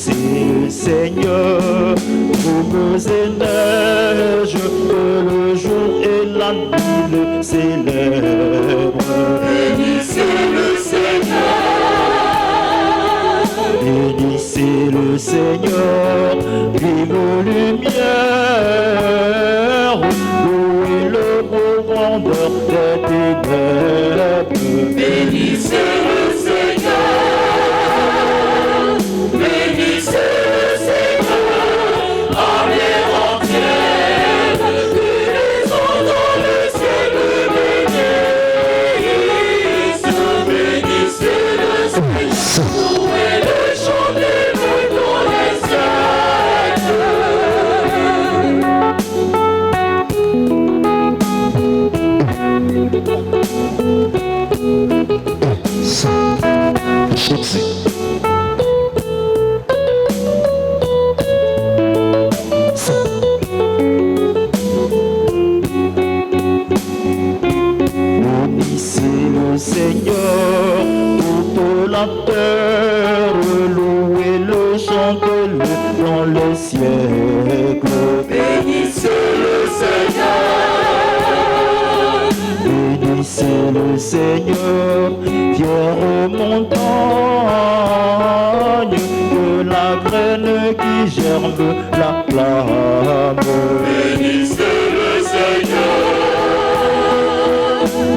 Bénissez le Seigneur, brumes et neiges, que le jour et la nuit le célèbrent. Bénissez le Seigneur. Bénissez le Seigneur, vive lumière, louez le beau grandeur des ténèbres. Bénissez le Seigneur. Bénissez le Seigneur. En l'air entière, que les eaux dans le ciel le bénissent. Bénissez le Seigneur. Louez le chant des mots dans les siècles. Bénissez le Seigneur, toute la terre, louez le, chantez-le dans les siècles. Bénissez le Seigneur. Bénissez le Seigneur, fière montagne, que la graine qui germe l'acclame. Bénissez le Seigneur.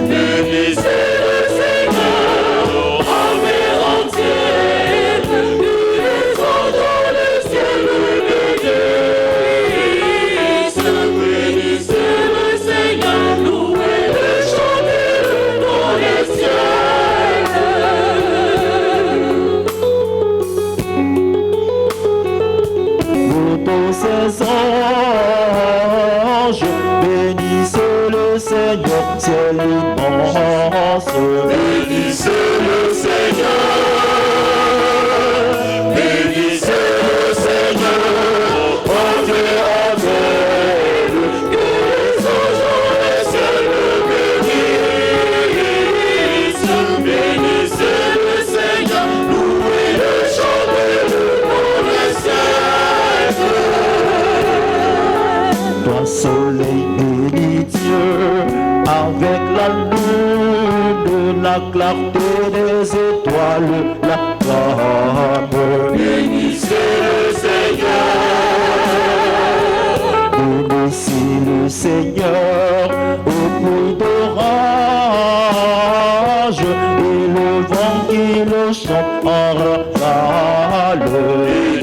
Bénissez le Seigneur. En mer entière, que les eaux dans le ciel le bénissent. Bénissez le Seigneur. Louez le, chantez-le dans les siècles. Tous ces anges, bénissez le Seigneur, ciel immense. Bénissez le Seigneur. Bénissez le Seigneur. Entrez avec, que les anges dans les ciels le bénissent. Bénissez le Seigneur. Louez le, chantez-le dans les siècles. Toi soleil bénis Dieu, avec la lune, la clarté des étoiles, la flamme. Bénissez le Seigneur. Bénissez le Seigneur, au bruit d'orage, et le vent qui le chante en rafale.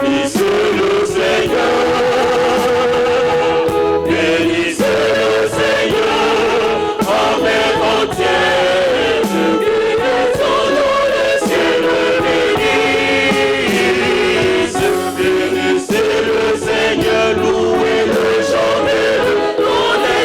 Bénissez le Seigneur. Bénissez le Seigneur. En mer entière, que les eaux dans le ciel le bénissent. Bénissez le Seigneur. Louez le, chantez-le dans les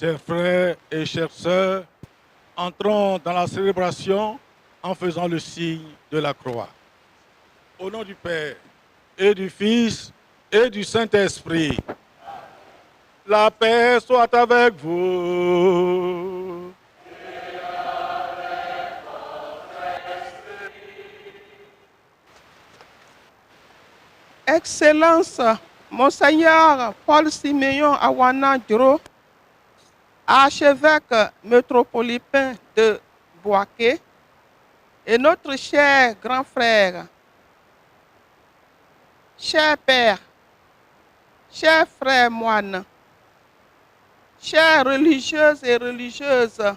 Chers frères et chères sœurs, entrons dans la célébration en faisant le signe de la croix. Au nom du Père et du Fils et du Saint-Esprit, la paix soit avec vous. Excellence, Monseigneur Paul Siméon Awana Duro, archevêque métropolitain de Bouaké, et notre cher grand frère, cher père, chers frères moines, chères religieuses et religieuses,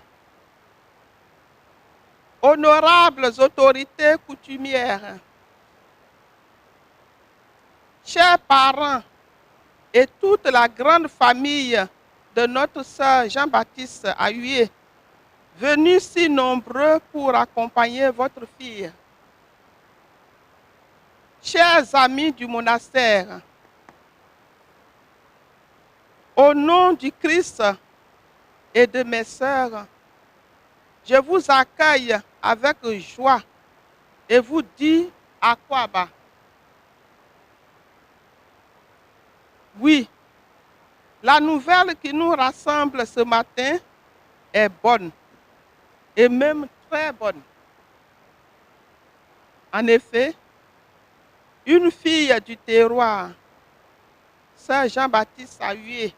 honorables autorités coutumières, chers parents et toute la grande famille de notre sœur Jean-Baptiste Ahuye, venus si nombreux pour accompagner votre fille. Chers amis du monastère, au nom du Christ et de mes sœurs, je vous accueille avec joie et vous dis Akwaba. Oui, la nouvelle qui nous rassemble ce matin est bonne, et même très bonne. En effet, une fille du terroir, Sœur Jean-Baptiste Ahué,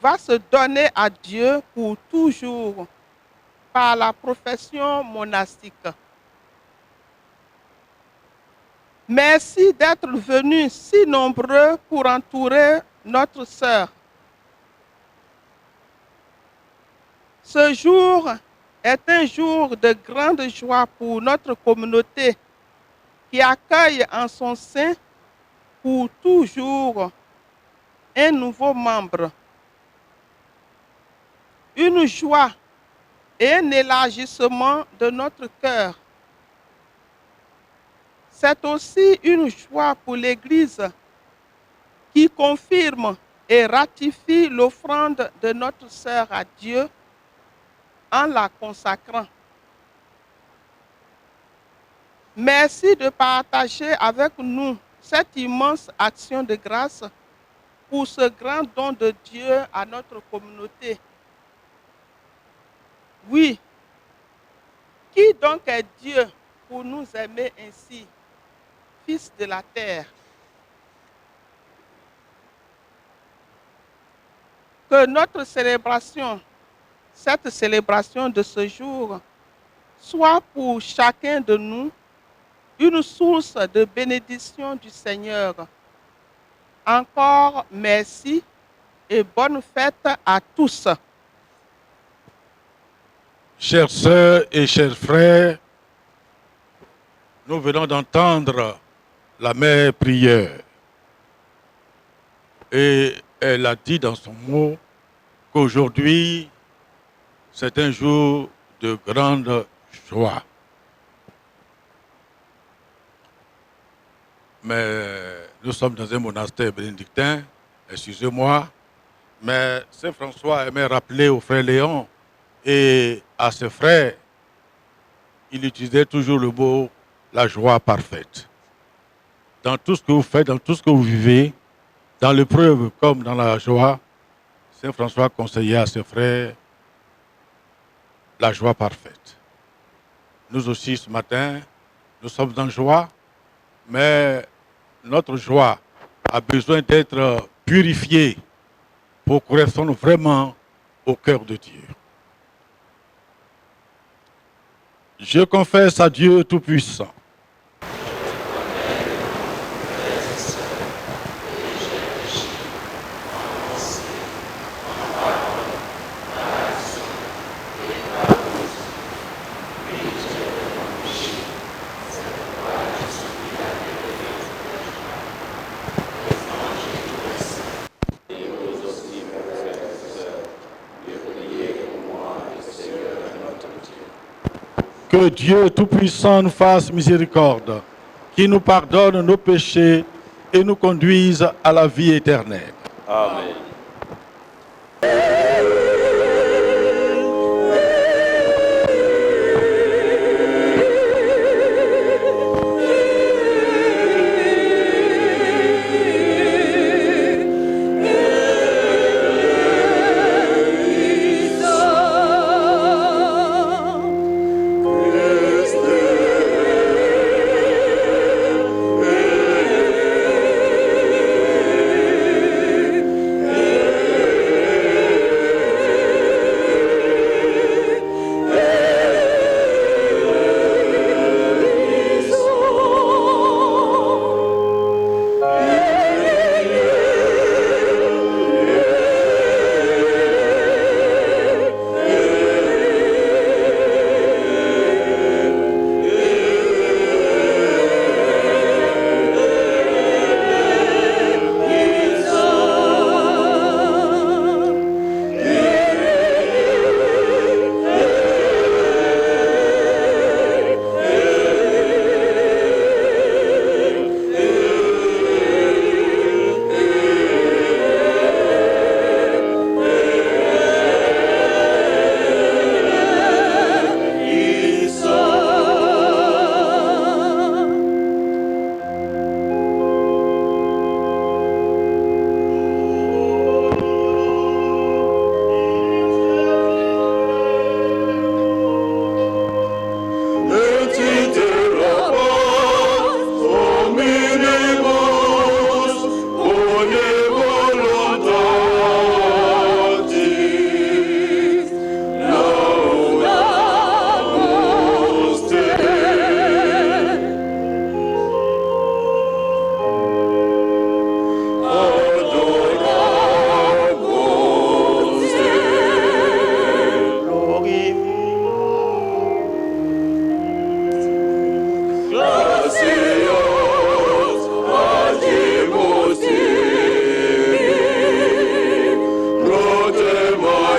va se donner à Dieu pour toujours par la profession monastique. Merci d'être venus si nombreux pour entourer notre sœur. Ce jour est un jour de grande joie pour notre communauté qui accueille en son sein pour toujours un nouveau membre. Une joie et un élargissement de notre cœur. C'est aussi une joie pour l'Église qui confirme et ratifie l'offrande de notre sœur à Dieu en la consacrant. Merci de partager avec nous cette immense action de grâce pour ce grand don de Dieu à notre communauté. Oui, qui donc est Dieu pour nous aimer ainsi, Fils de la terre? Que notre célébration, cette célébration de ce jour, soit pour chacun de nous une source de bénédiction du Seigneur. Encore merci et bonne fête à tous. Chères sœurs et chers frères, nous venons d'entendre la mère prière. Et elle a dit dans son mot qu'aujourd'hui, c'est un jour de grande joie. Mais nous sommes dans un monastère bénédictin, excusez-moi, mais Saint François aimait rappeler au frère Léon et à ses frères, il utilisait toujours le mot « la joie parfaite ». Dans tout ce que vous faites, dans tout ce que vous vivez, dans l'épreuve comme dans la joie, Saint François conseillait à ses frères la joie parfaite. Nous aussi, ce matin, nous sommes en joie, mais notre joie a besoin d'être purifiée pour correspondre vraiment au cœur de Dieu. Je confesse à Dieu Tout-Puissant que Dieu Tout-Puissant nous fasse miséricorde, qui nous pardonne nos péchés et nous conduise à la vie éternelle. Amen. Amen.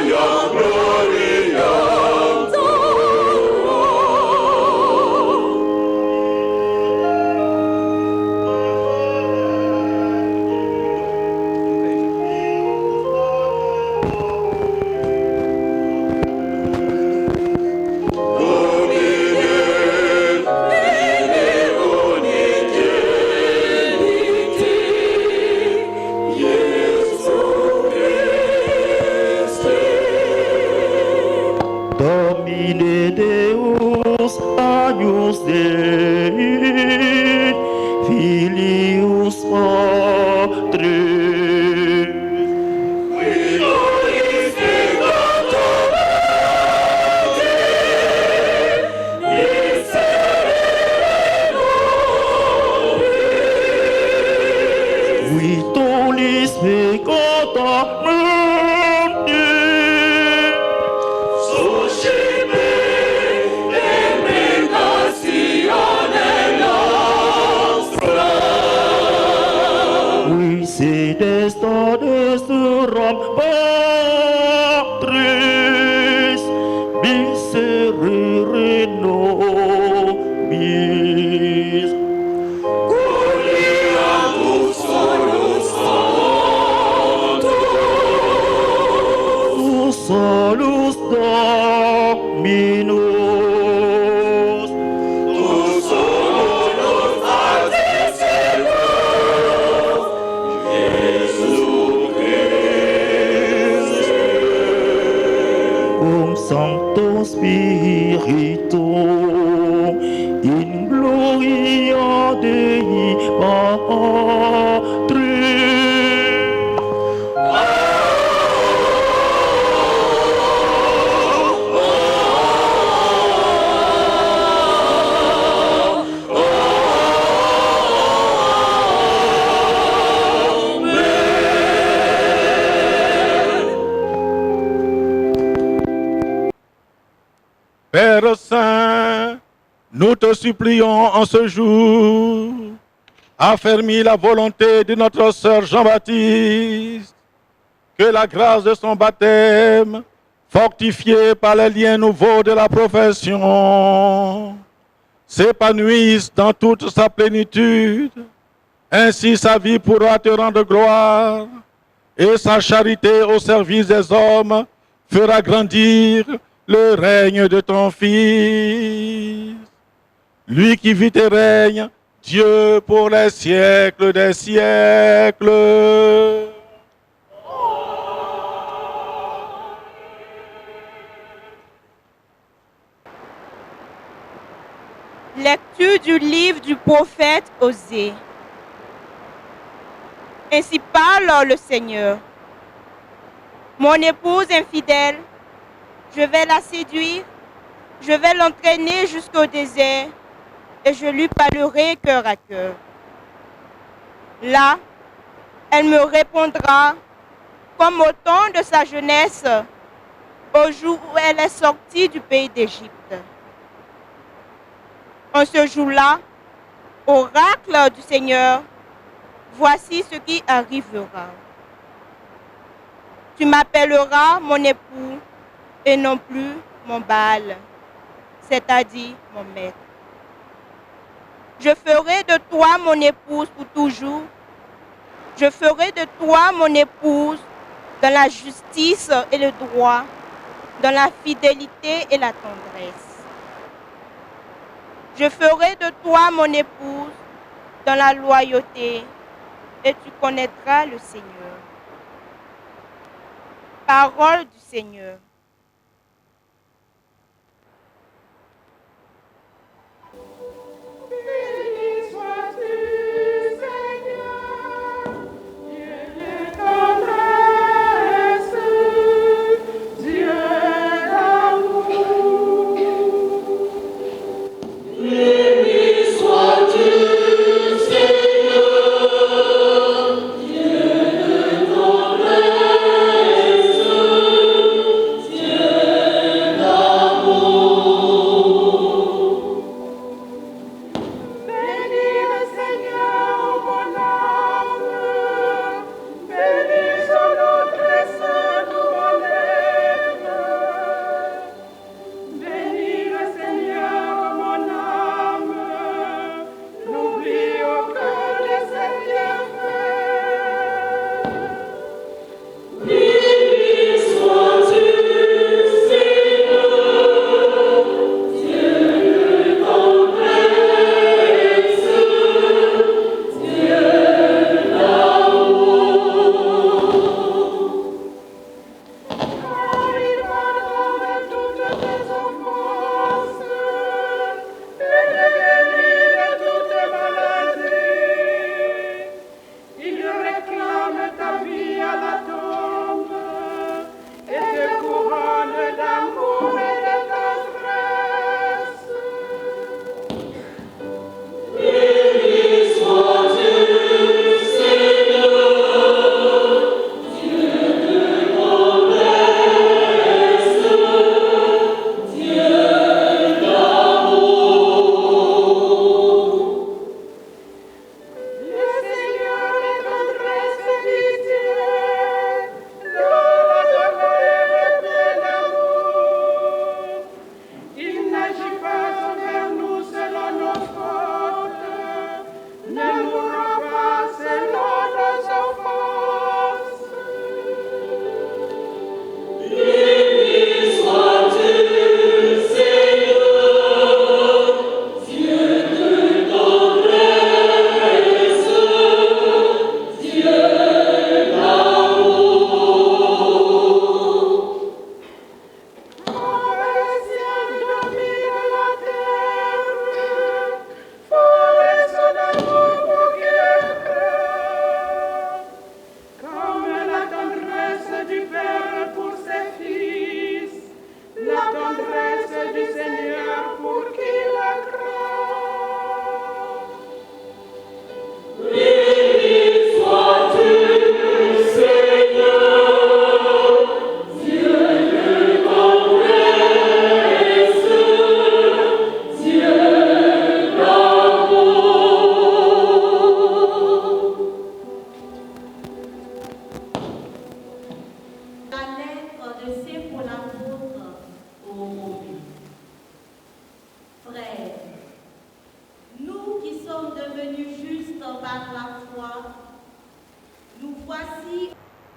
Gloria, Gloria. Domine Deus, Agnus Dei, Filius Patris. Qui tollis peccata mundi, qui sedesta desturam Patris, miserere nobis. Salus Dominus, cum Sancto Spiritu, in gloria Dei Patris. Père Saint, nous te supplions en ce jour, affermis la volonté de notre sœur Jean-Baptiste, que la grâce de son baptême, fortifiée par les liens nouveaux de la profession, s'épanouisse dans toute sa plénitude. Ainsi sa vie pourra te rendre gloire, et sa charité au service des hommes fera grandir le règne de ton Fils. Lui qui vit et règne, Dieu pour les siècles des siècles. Lecture du livre du prophète Osée. Ainsi parle le Seigneur. Mon épouse infidèle, je vais la séduire, je vais l'entraîner jusqu'au désert et je lui parlerai cœur à cœur. Là, elle me répondra comme au temps de sa jeunesse, au jour où elle est sortie du pays d'Égypte. En ce jour-là, oracle du Seigneur, voici ce qui arrivera. Tu m'appelleras mon époux et non plus mon Baal, c'est-à-dire mon maître. Je ferai de toi mon épouse pour toujours. Je ferai de toi mon épouse dans la justice et le droit, dans la fidélité et la tendresse. Je ferai de toi mon épouse dans la loyauté et tu connaîtras le Seigneur. Parole du Seigneur. Béni sois-tu, Seigneur, Dieu de tendresse, Dieu d'amour. Béni sois-tu, Seigneur, Dieu de tendresse,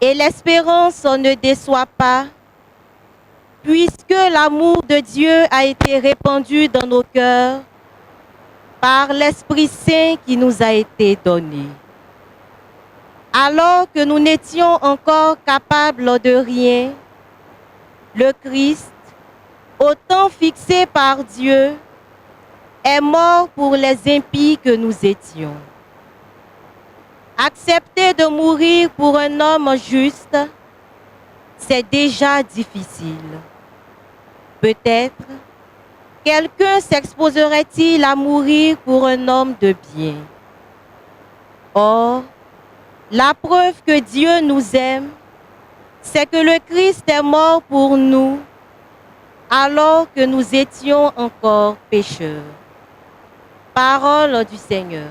et l'espérance ne déçoit pas, puisque l'amour de Dieu a été répandu dans nos cœurs par l'Esprit Saint qui nous a été donné. Alors que nous n'étions encore capables de rien, le Christ, au temps fixé par Dieu, est mort pour les impies que nous étions. Accepter de mourir pour un homme juste, c'est déjà difficile. Peut-être, quelqu'un s'exposerait-il à mourir pour un homme de bien. Or, la preuve que Dieu nous aime, c'est que le Christ est mort pour nous alors que nous étions encore pécheurs. Parole du Seigneur.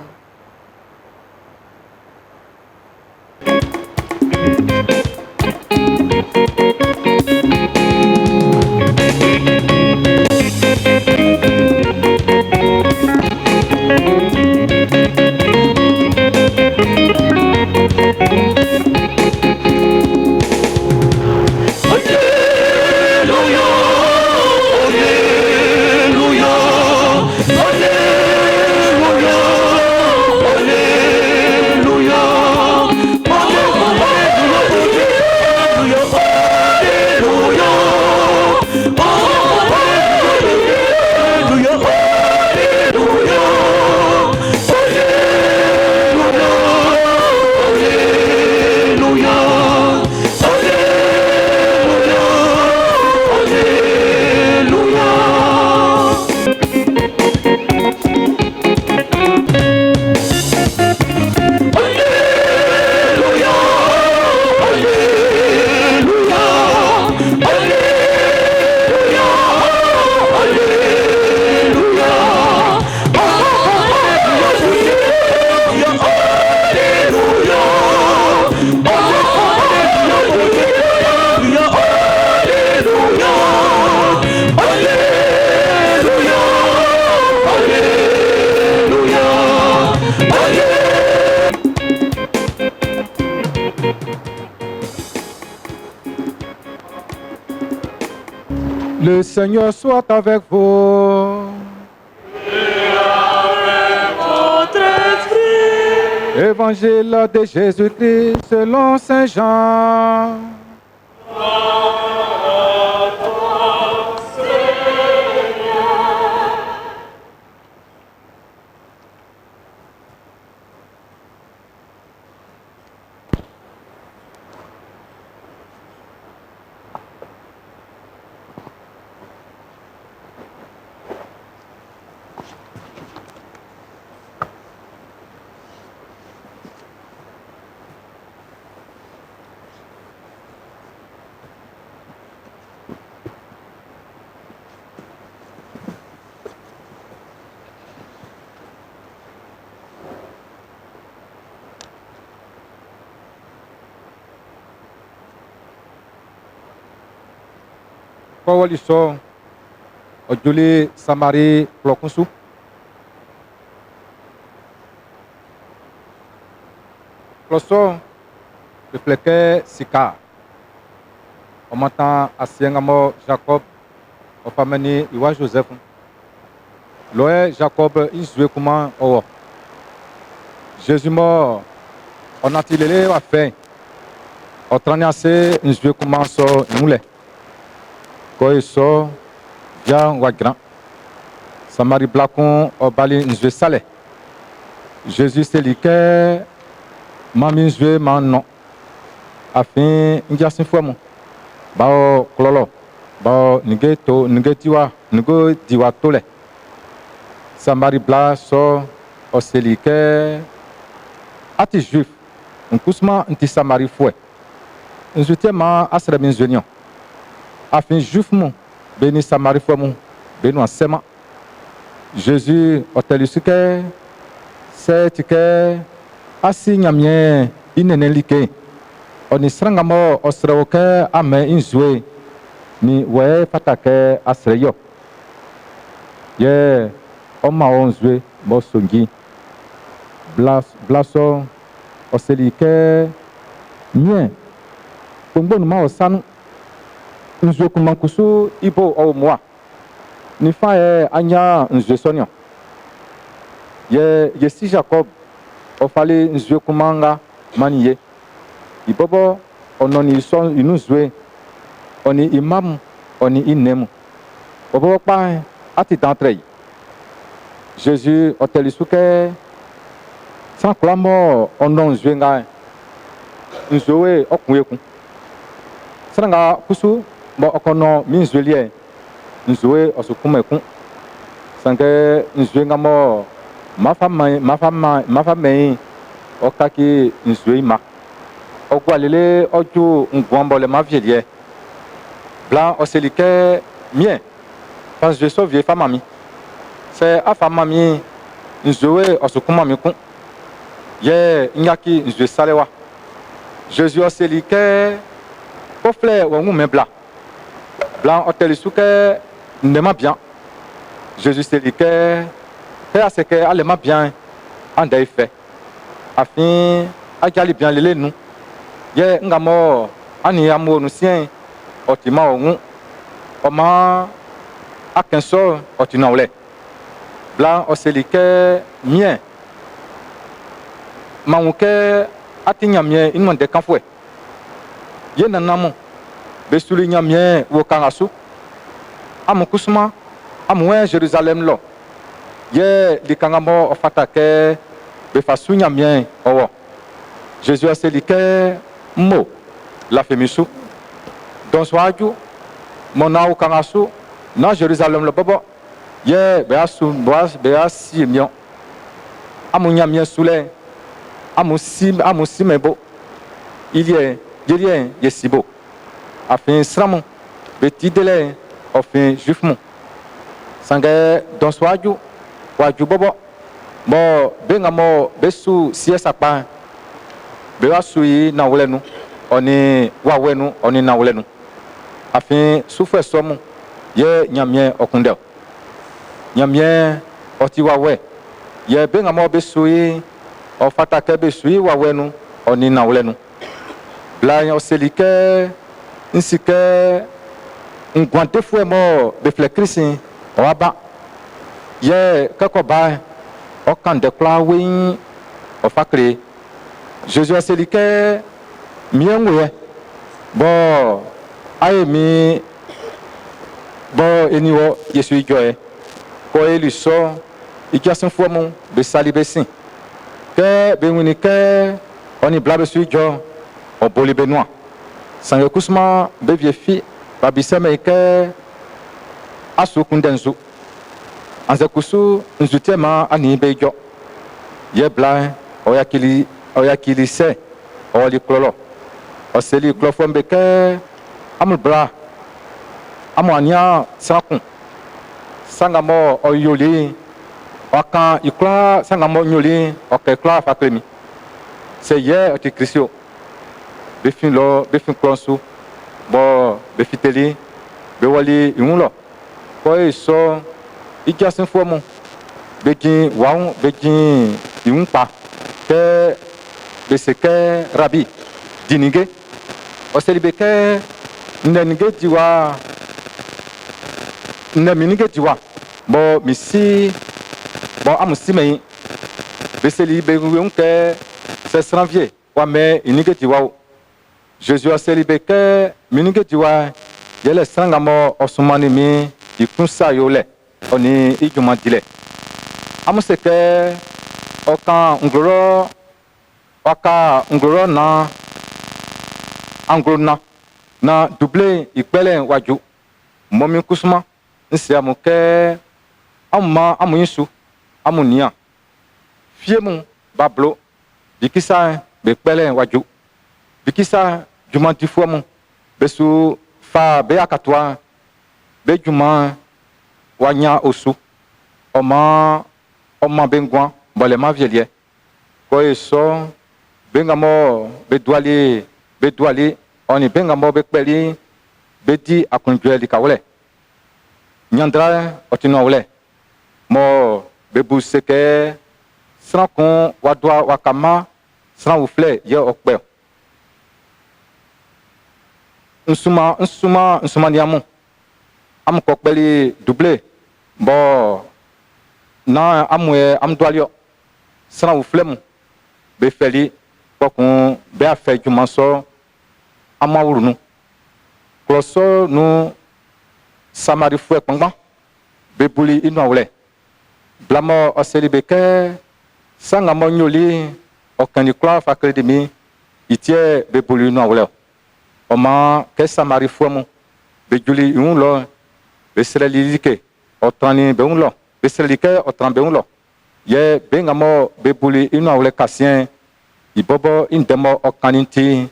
Le Seigneur soit avec vous. Et avec votre esprit. Évangile de Jésus-Christ selon Saint Jean. Kowaliso ojuli Samari Plokunsu. Ploso refleke Sika. Omatan Asiengamo Jacob Opameni Iwa Joseph. Loé Jacob Inzue Kuma Owo. Jésus mort. On a tiré la fin. On traînait Inzue Kuma so Moulé. Koiso via Wagran. Samari Blakon Obali Nzwe Saleh. Jésus c'est liqué Mami Nzwe Manon. Afin Ndiasin Fouamon. Bao Klolo. Bao Nigeto Nigetiwa Nigo Diwa Tole. Samari Blaso Oselike Ati Juif. Nkousma Nti Samari Foué. Nzwe Ma Asremin Zunion. Afin juif mon béni Samari fouamon béni ensema Jésus otelisuke c'est que asi nyamien inenelike oni srangamo osrewoke ame inzwe ni we fatake asreyo ye oma onzwe mosongi blaso oselike mien Kongbo numa osanu. Nzwe kumankusu ibo o moa. Ni fa anya nzwe sonio. Ye si Jacob o fallait nzwe kumanga maniye. Ibobo ononi son inuzwe oni imam oni inemu. Obo pa ati d'entrée. Jésus otelisuke sans clamo onon nzwe nga nzwe okunyeku. Sanga kusu bo okono minzwelie nzwe osukumeku. Sange nzwe nga mo mafame okaki nzwe ma. Ogwalele oju ngwambo le mavielie. Blanc oselike mien. Parce que je suis vieille femme. C'est à femme nzwe osukuma ku. Ye nyaki nzwe salewa. Jésus oselike kofle wangu me blanc. Blanc otelisuke nema bien. Jésus selike fait à ce que allema bien en fait. Afin ajali bien lele nous. Ye ngamo ani amo no sien otima ongu oma akenso otina ole blanc oselike mien manguke atinya mien inmo de kanfwe ye nanamo besuli nya mien wo kangasu amukusuma amwe Jérusalem lo ye likangamo ofatake befasu nya mien owo Jésus oselike mo la femisu don swaju mona ukangasu na Jérusalem le bobo ye beasu boas beasi mion amunya mien sule amusi mebo il y yesibo afin sramu beti dele ofin juifmu sange don swaju waju bobo mo bengamo besu siesa pa beasu yi na wolenu oni wawenu oni na wolenu afin souffre somu ye nyamie okunde nyamie oti wawe ye bengamo besui o fatake besui wawenu oni na wolenu bla oselike nsike ngwante fue mo befle krisi o aba ye kakoba o kan de kla wi o fakre Jésus oselike mienwe bo aye mi bo eniwo yesu ijoe ko eliso ikiasin fomu be salibesin ke be wini ke oni blabe su ijo o boli benoa sange kusma be viefi ba biseme ke asu kundenzu anze kusu nzutema ani be ijo ye bla oyakili se oli klolo oseli klofombe ke amul bra amwania sakun sangamo oyoli okan ikla sangamo nyoli okekla faklemi se ye oti krisio befin klonsu bo befiteli bewali imulo ko eso ijasin fomu begin waun begin iunpa ke beseke rabi dinige oselibeke nenige diwa neminige diwa bo misi bo amusimei beseli beunke c'est janvier wa me inige diwa Jésus oselibeke minige diwa yele sangamo osumani mi ikunsa yole oni ijuma dile amuseke okan ngoro waka ngoro na angrona na doublé ikpele waju momi kusuma nsi amuke amma amuinsu amunia fiemu bablo bikisa bekpele waju bikisa juma difuamu besu fa be akatwa be juma wanya osu oma bengwa bolema vielie ko eso bengamo bedwali oni bengamo bekpeli bedi akunjeli kawle nyandra otino wle mo bebuseke srankon wadwa wakama sran ufle ye okpe nsuma niamu am kokbeli doublé bon na amwe am doalio sra u flem be feli pokun be afe jumanso amawurunu kloso nu samari fue pangba be buli inu awle blamo oseli beke sanga monyoli okani kla fakredimi itie be buli inu awle oma ke samari fue mu be juli unlo be serelike otrani be unlo be serelike otran be unlo ye be ngamo be buli inu awle kasien ibobo indemo okaninti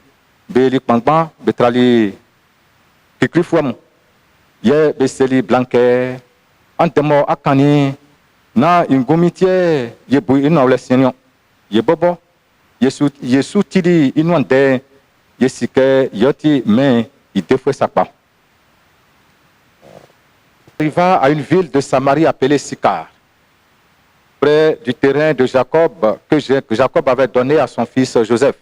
be li pangba be trali kikri fue mu ye be seli blanke antemo akani na ingomitie ye bu inu awle senyo ye bobo yesu tidi inu ande yesike yoti mais il défouait sa part. Il arriva à une ville de Samarie appelée Sychar, près du terrain de Jacob que Jacob avait donné à son fils Joseph.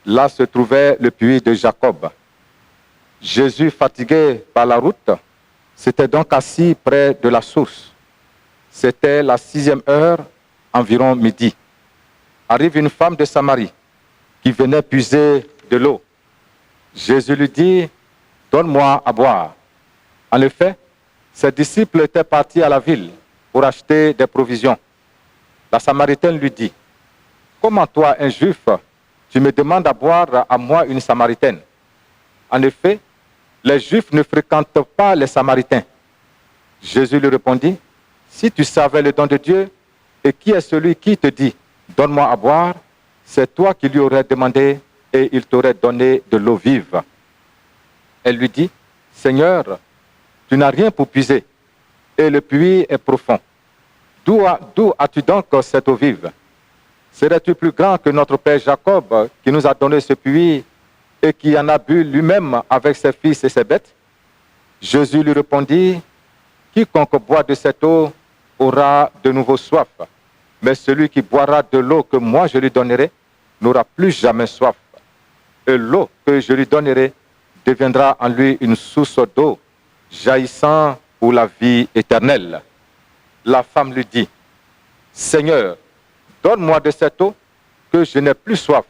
Là se trouvait le puits de Jacob. Jésus, fatigué par la route, s'était donc assis près de la source. C'était la 6e heure, environ midi. Arrive une femme de Samarie qui venait puiser de l'eau. Jésus lui dit, donne-moi à boire. En effet, ses disciples étaient partis à la ville pour acheter des provisions. La Samaritaine lui dit, comment toi, un juif, tu me demandes à boire à moi, une Samaritaine? En effet, les Juifs ne fréquentent pas les Samaritains. Jésus lui répondit, si tu savais le don de Dieu, et qui est celui qui te dit, donne-moi à boire, c'est toi qui lui aurais demandé et il t'aurait donné de l'eau vive. Elle lui dit, Seigneur, tu n'as rien pour puiser, et le puits est profond. D'où as-tu donc cette eau vive? Serais-tu plus grand que notre père Jacob, qui nous a donné ce puits, et qui en a bu lui-même avec ses fils et ses bêtes? Jésus lui répondit, quiconque boit de cette eau aura de nouveau soif, mais celui qui boira de l'eau que moi je lui donnerai n'aura plus jamais soif. Et l'eau que je lui donnerai deviendra en lui une source d'eau jaillissant pour la vie éternelle. La femme lui dit, Seigneur, donne-moi de cette eau que je n'ai plus soif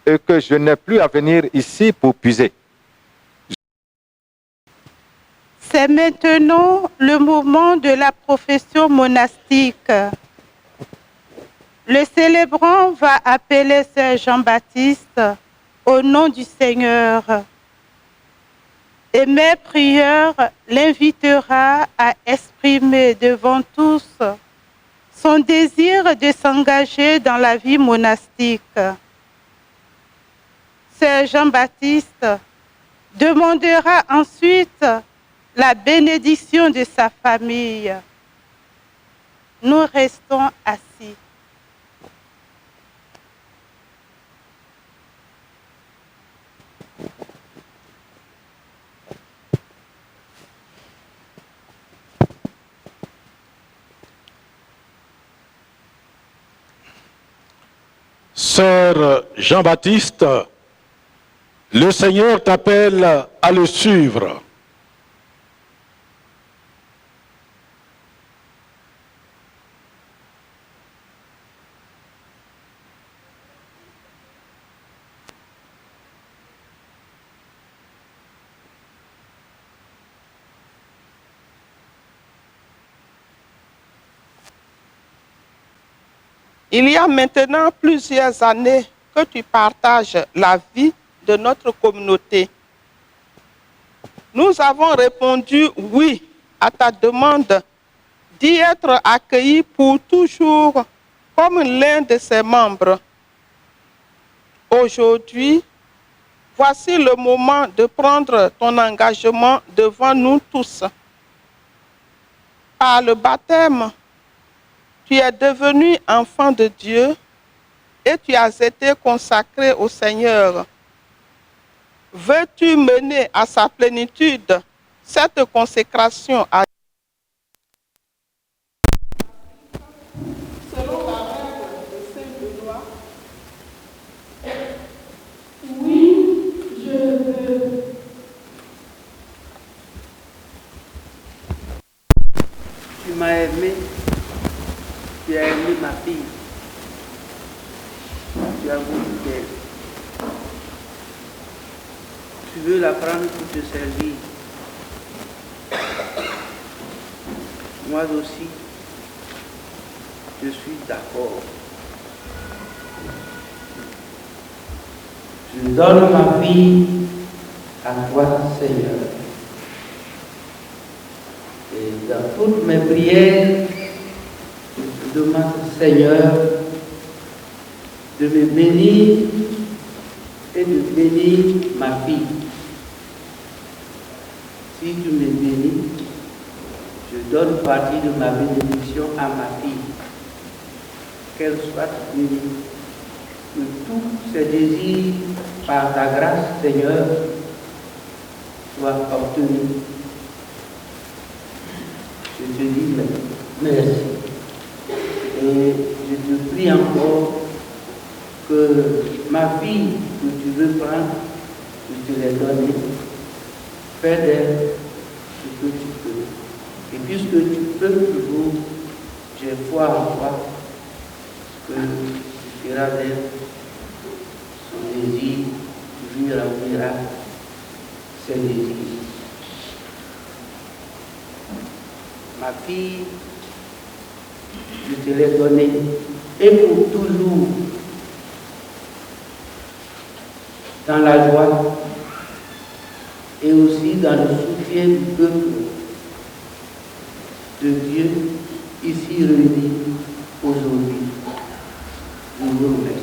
et que je n'ai plus à venir ici pour puiser. C'est maintenant le moment de la profession monastique. Le célébrant va appeler Saint Jean-Baptiste au nom du Seigneur. Et mes prières l'invitera à exprimer devant tous son désir de s'engager dans la vie monastique. Saint Jean-Baptiste demandera ensuite la bénédiction de sa famille. Nous restons assis. Sœur Jean-Baptiste, le Seigneur t'appelle à le suivre. Il y a maintenant plusieurs années que tu partages la vie de notre communauté. Nous avons répondu oui à ta demande d'y être accueillis pour toujours comme l'un de ses membres. Aujourd'hui, voici le moment de prendre ton engagement devant nous tous. Par le baptême, tu es devenu enfant de Dieu et tu as été consacré au Seigneur. Veux-tu mener à sa plénitude cette consécration à selon la règle de Saint Benoît? Oui, je veux. aimé. Tu as aimé ma fille. Tu as voulu d'elle. Tu veux la prendre pour te servir. Moi aussi, je suis d'accord. Je donne ma vie à toi, Seigneur. Et dans toutes mes prières, je te demande, Seigneur, de me bénir et de bénir ma fille. Si tu me bénis, je donne partie de ma bénédiction à ma fille. Qu'elle soit bénie. Que tous ses désirs, par ta grâce, Seigneur, soient obtenus. Je te dis merci. Et je te prie encore que ma fille que tu veux prendre, que tu l'aies donnée, fais d'elle ce que tu peux. Et puisque tu peux toujours, j'ai foi en toi que tu feras d'elle son désir, tu lui rempliras ses désirs. Ma fille, je te l'ai donnée, et pour toujours, dans la joie et aussi dans le soutien du peuple de Dieu ici réunis aujourd'hui. Je vous remercie.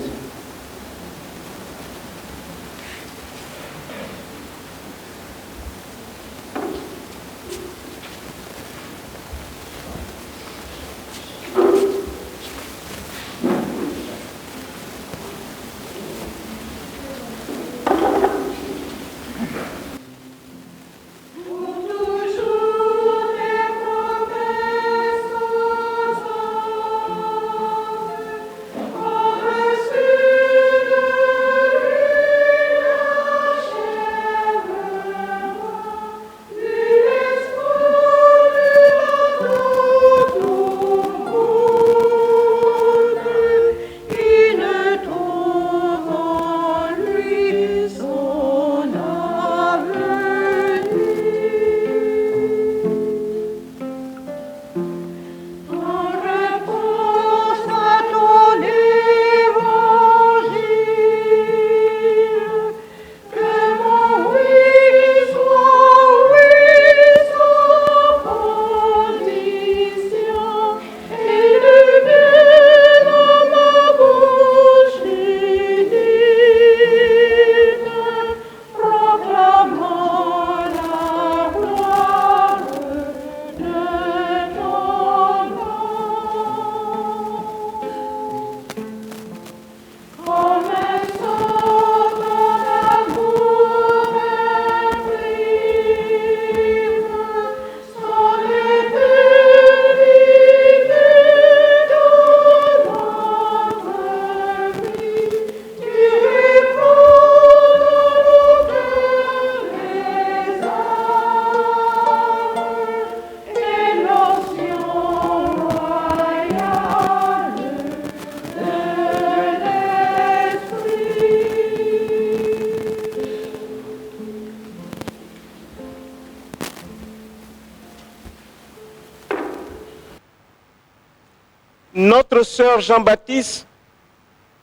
Notre sœur Jean-Baptiste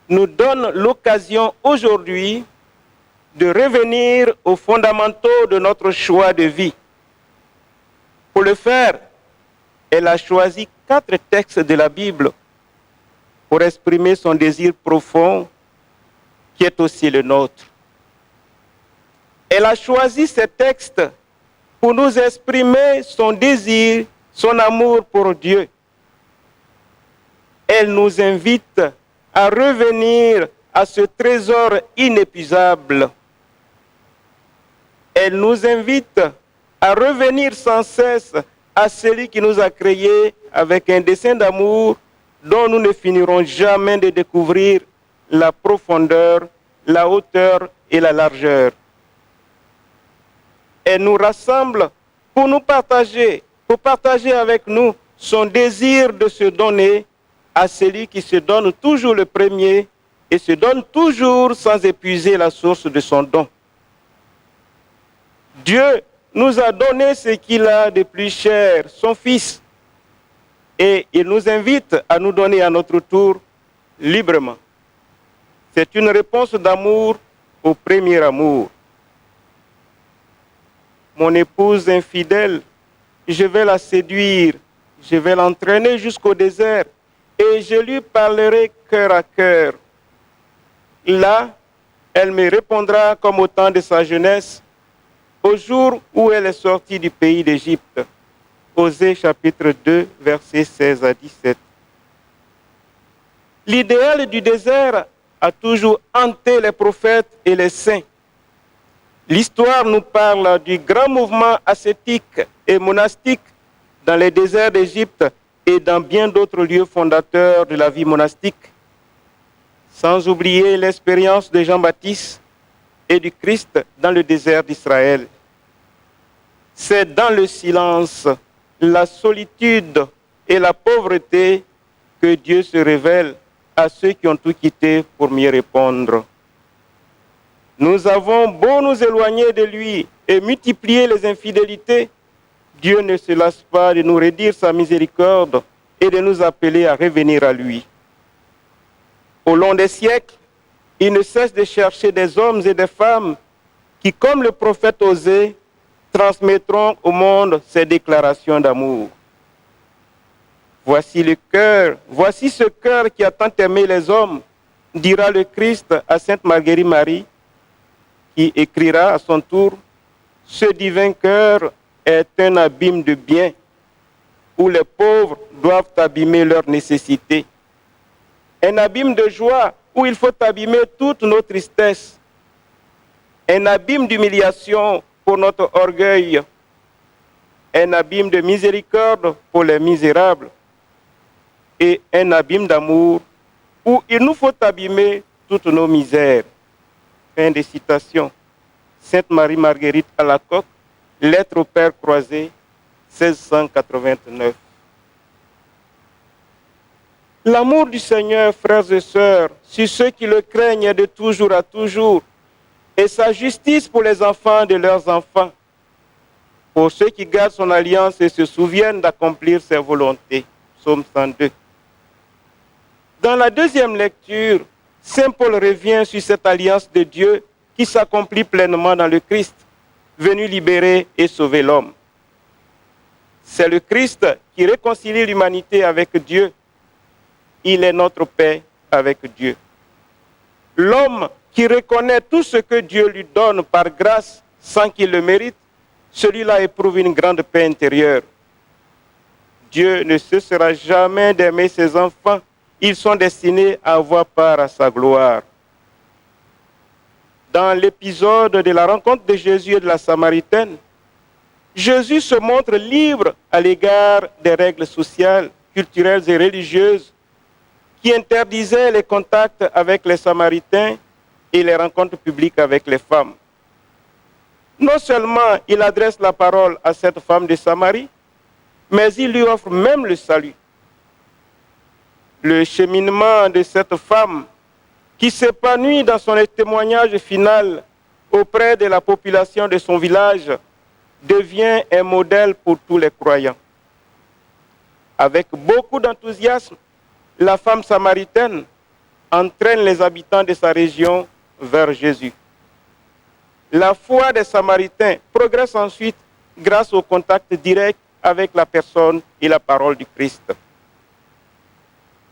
nous donne l'occasion aujourd'hui de revenir aux fondamentaux de notre choix de vie. Pour le faire, elle a choisi 4 textes de la Bible pour exprimer son désir profond qui est aussi le nôtre. Elle a choisi ces textes pour nous exprimer son désir, son amour pour Dieu. Elle nous invite à revenir à ce trésor inépuisable. Elle nous invite à revenir sans cesse à celui qui nous a créés avec un dessein d'amour dont nous ne finirons jamais de découvrir la profondeur, la hauteur et la largeur. Elle nous rassemble pour partager avec nous son désir de se donner à celui qui se donne toujours le premier et se donne toujours sans épuiser la source de son don. Dieu nous a donné ce qu'il a de plus cher, son Fils, et il nous invite à nous donner à notre tour librement. C'est une réponse d'amour au premier amour. Mon épouse infidèle, je vais la séduire, je vais l'entraîner jusqu'au désert et je lui parlerai cœur à cœur. Là, elle me répondra comme au temps de sa jeunesse, au jour où elle est sortie du pays d'Égypte. Osée chapitre 2, versets 16 à 17. L'idéal du désert a toujours hanté les prophètes et les saints. L'histoire nous parle du grand mouvement ascétique et monastique dans les déserts d'Égypte et dans bien d'autres lieux fondateurs de la vie monastique, sans oublier l'expérience de Jean-Baptiste et du Christ dans le désert d'Israël. C'est dans le silence, la solitude et la pauvreté que Dieu se révèle à ceux qui ont tout quitté pour mieux répondre. Nous avons beau nous éloigner de lui et multiplier les infidélités, Dieu ne se lasse pas de nous redire sa miséricorde et de nous appeler à revenir à lui. Au long des siècles, il ne cesse de chercher des hommes et des femmes qui, comme le prophète Osée, transmettront au monde ses déclarations d'amour. Voici ce cœur qui a tant aimé les hommes, dira le Christ à Sainte Marguerite Marie, qui écrira à son tour, « Ce divin cœur est un abîme de bien, où les pauvres doivent abîmer leurs nécessités. Un abîme de joie, où il faut abîmer toutes nos tristesses. Un abîme d'humiliation pour notre orgueil. Un abîme de miséricorde pour les misérables. Et un abîme d'amour, où il nous faut abîmer toutes nos misères. » Fin de citation. Sainte Marie-Marguerite Alacoque, Lettre au Père Croisé, 1689. L'amour du Seigneur, frères et sœurs, sur ceux qui le craignent est de toujours à toujours, et sa justice pour les enfants de leurs enfants, pour ceux qui gardent son alliance et se souviennent d'accomplir ses volontés. Psaume 102. Dans la deuxième lecture, Saint Paul revient sur cette alliance de Dieu qui s'accomplit pleinement dans le Christ, venu libérer et sauver l'homme. C'est le Christ qui réconcilie l'humanité avec Dieu. Il est notre paix avec Dieu. L'homme qui reconnaît tout ce que Dieu lui donne par grâce sans qu'il le mérite, celui-là éprouve une grande paix intérieure. Dieu ne cessera jamais d'aimer ses enfants. Ils sont destinés à avoir part à sa gloire. Dans l'épisode de la rencontre de Jésus et de la Samaritaine, Jésus se montre libre à l'égard des règles sociales, culturelles et religieuses qui interdisaient les contacts avec les Samaritains et les rencontres publiques avec les femmes. Non seulement il adresse la parole à cette femme de Samarie, mais il lui offre même le salut. Le cheminement de cette femme qui s'épanouit dans son témoignage final auprès de la population de son village devient un modèle pour tous les croyants. Avec beaucoup d'enthousiasme, la femme samaritaine entraîne les habitants de sa région vers Jésus. La foi des Samaritains progresse ensuite grâce au contact direct avec la personne et la parole du Christ.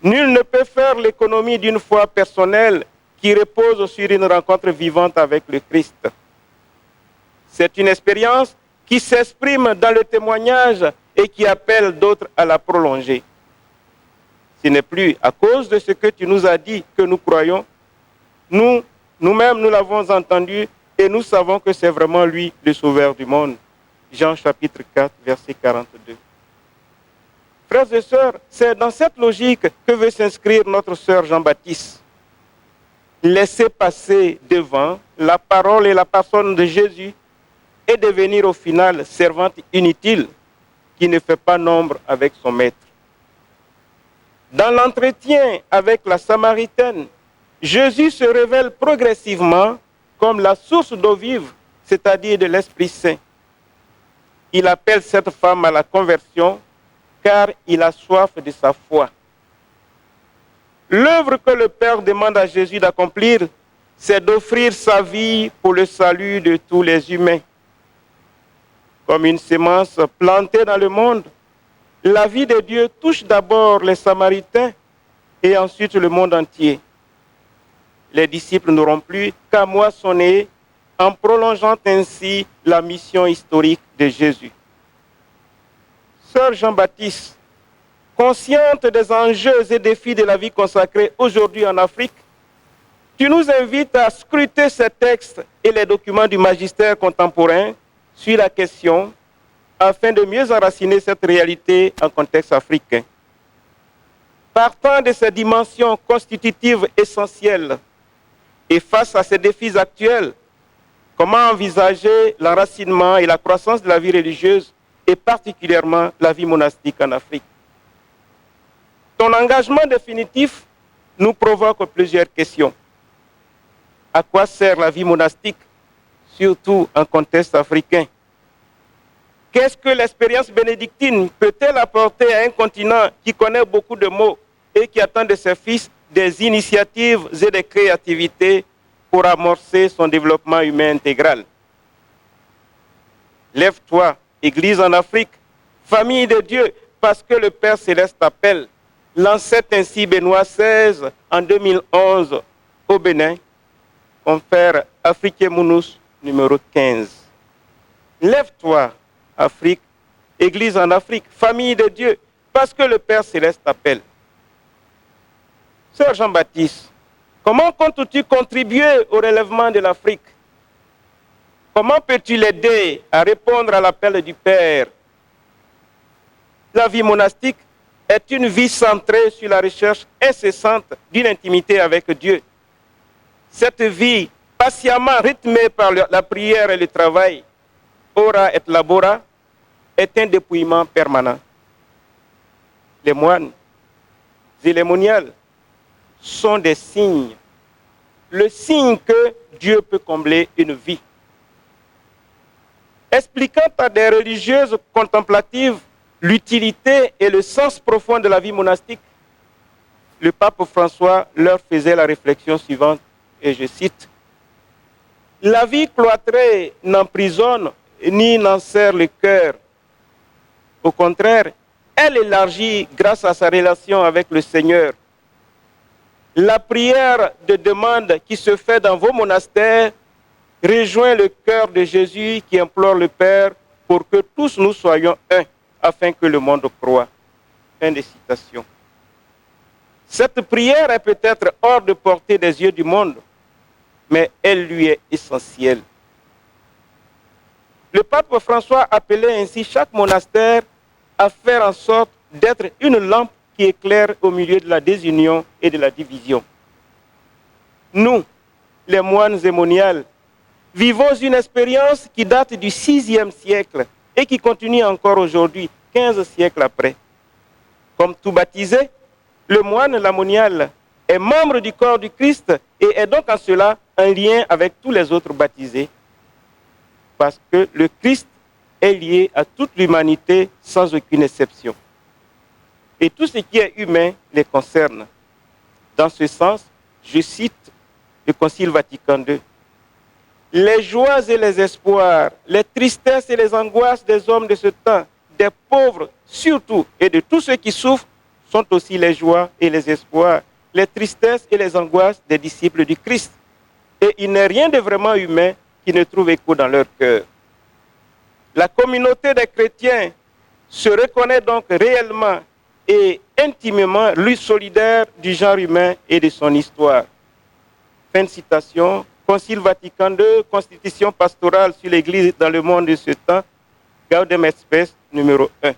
Nul ne peut faire l'économie d'une foi personnelle qui repose sur une rencontre vivante avec le Christ. C'est une expérience qui s'exprime dans le témoignage et qui appelle d'autres à la prolonger. Ce n'est plus à cause de ce que tu nous as dit que nous croyons. Nous-mêmes, nous l'avons entendu et nous savons que c'est vraiment lui le sauveur du monde. Jean chapitre 4, verset 42. Frères et sœurs, c'est dans cette logique que veut s'inscrire notre sœur Jean-Baptiste. Laisser passer devant la parole et la personne de Jésus et devenir au final servante inutile qui ne fait pas nombre avec son maître. Dans l'entretien avec la Samaritaine, Jésus se révèle progressivement comme la source d'eau vive, c'est-à-dire de l'Esprit Saint. Il appelle cette femme à la conversion car il a soif de sa foi. L'œuvre que le Père demande à Jésus d'accomplir, c'est d'offrir sa vie pour le salut de tous les humains. Comme une semence plantée dans le monde, la vie de Dieu touche d'abord les Samaritains et ensuite le monde entier. Les disciples n'auront plus qu'à moissonner en prolongeant ainsi la mission historique de Jésus. Sœur Jean-Baptiste, consciente des enjeux et défis de la vie consacrée aujourd'hui en Afrique, tu nous invites à scruter ces textes et les documents du magistère contemporain sur la question afin de mieux enraciner cette réalité en contexte africain. Partant de ces dimensions constitutives essentielles et face à ces défis actuels, comment envisager l'enracinement et la croissance de la vie religieuse et particulièrement la vie monastique en Afrique? Ton engagement définitif nous provoque plusieurs questions. À quoi sert la vie monastique, surtout en contexte africain? Qu'est-ce que l'expérience bénédictine peut-elle apporter à un continent qui connaît beaucoup de maux et qui attend de ses fils des initiatives et des créativités pour amorcer son développement humain intégral? Lève-toi, Église en Afrique, famille de Dieu, parce que le Père Céleste t'appelle. Lançait ainsi Benoît XVI en 2011 au Bénin, confère Afrique Mounous numéro 15. Lève-toi, Afrique, Église en Afrique, famille de Dieu, parce que le Père Céleste t'appelle. Sœur Jean-Baptiste, comment comptes-tu contribuer au relèvement de l'Afrique? Comment peux-tu l'aider à répondre à l'appel du Père? La vie monastique est une vie centrée sur la recherche incessante d'une intimité avec Dieu. Cette vie, patiemment rythmée par la prière et le travail, ora et labora, est un dépouillement permanent. Les moines et les moniales sont des signes. Le signe que Dieu peut combler une vie. Expliquant à des religieuses contemplatives l'utilité et le sens profond de la vie monastique, le pape François leur faisait la réflexion suivante, et je cite, « La vie cloîtrée n'emprisonne ni n'enserre le cœur. Au contraire, elle élargit grâce à sa relation avec le Seigneur. La prière de demande qui se fait dans vos monastères rejoint le cœur de Jésus qui implore le Père pour que tous nous soyons un, afin que le monde croie. » Fin de citation. Cette prière est peut-être hors de portée des yeux du monde, mais elle lui est essentielle. Le pape François appelait ainsi chaque monastère à faire en sorte d'être une lampe qui éclaire au milieu de la désunion et de la division. Nous, les moines et moniales, vivons une expérience qui date du VIe siècle et qui continue encore aujourd'hui, 15 siècles après. Comme tout baptisé, le moine, la moniale, est membre du corps du Christ et est donc en cela un lien avec tous les autres baptisés. Parce que le Christ est lié à toute l'humanité sans aucune exception. Et tout ce qui est humain les concerne. Dans ce sens, je cite le Concile Vatican II. Les joies et les espoirs, les tristesses et les angoisses des hommes de ce temps, des pauvres surtout, et de tous ceux qui souffrent, sont aussi les joies et les espoirs, les tristesses et les angoisses des disciples du Christ. Et il n'est rien de vraiment humain qui ne trouve écho dans leur cœur. La communauté des chrétiens se reconnaît donc réellement et intimement lui solidaire du genre humain et de son histoire. Fin de citation. Concile Vatican II, Constitution pastorale sur l'Église dans le monde de ce temps, Gaudium et Spes, numéro 1.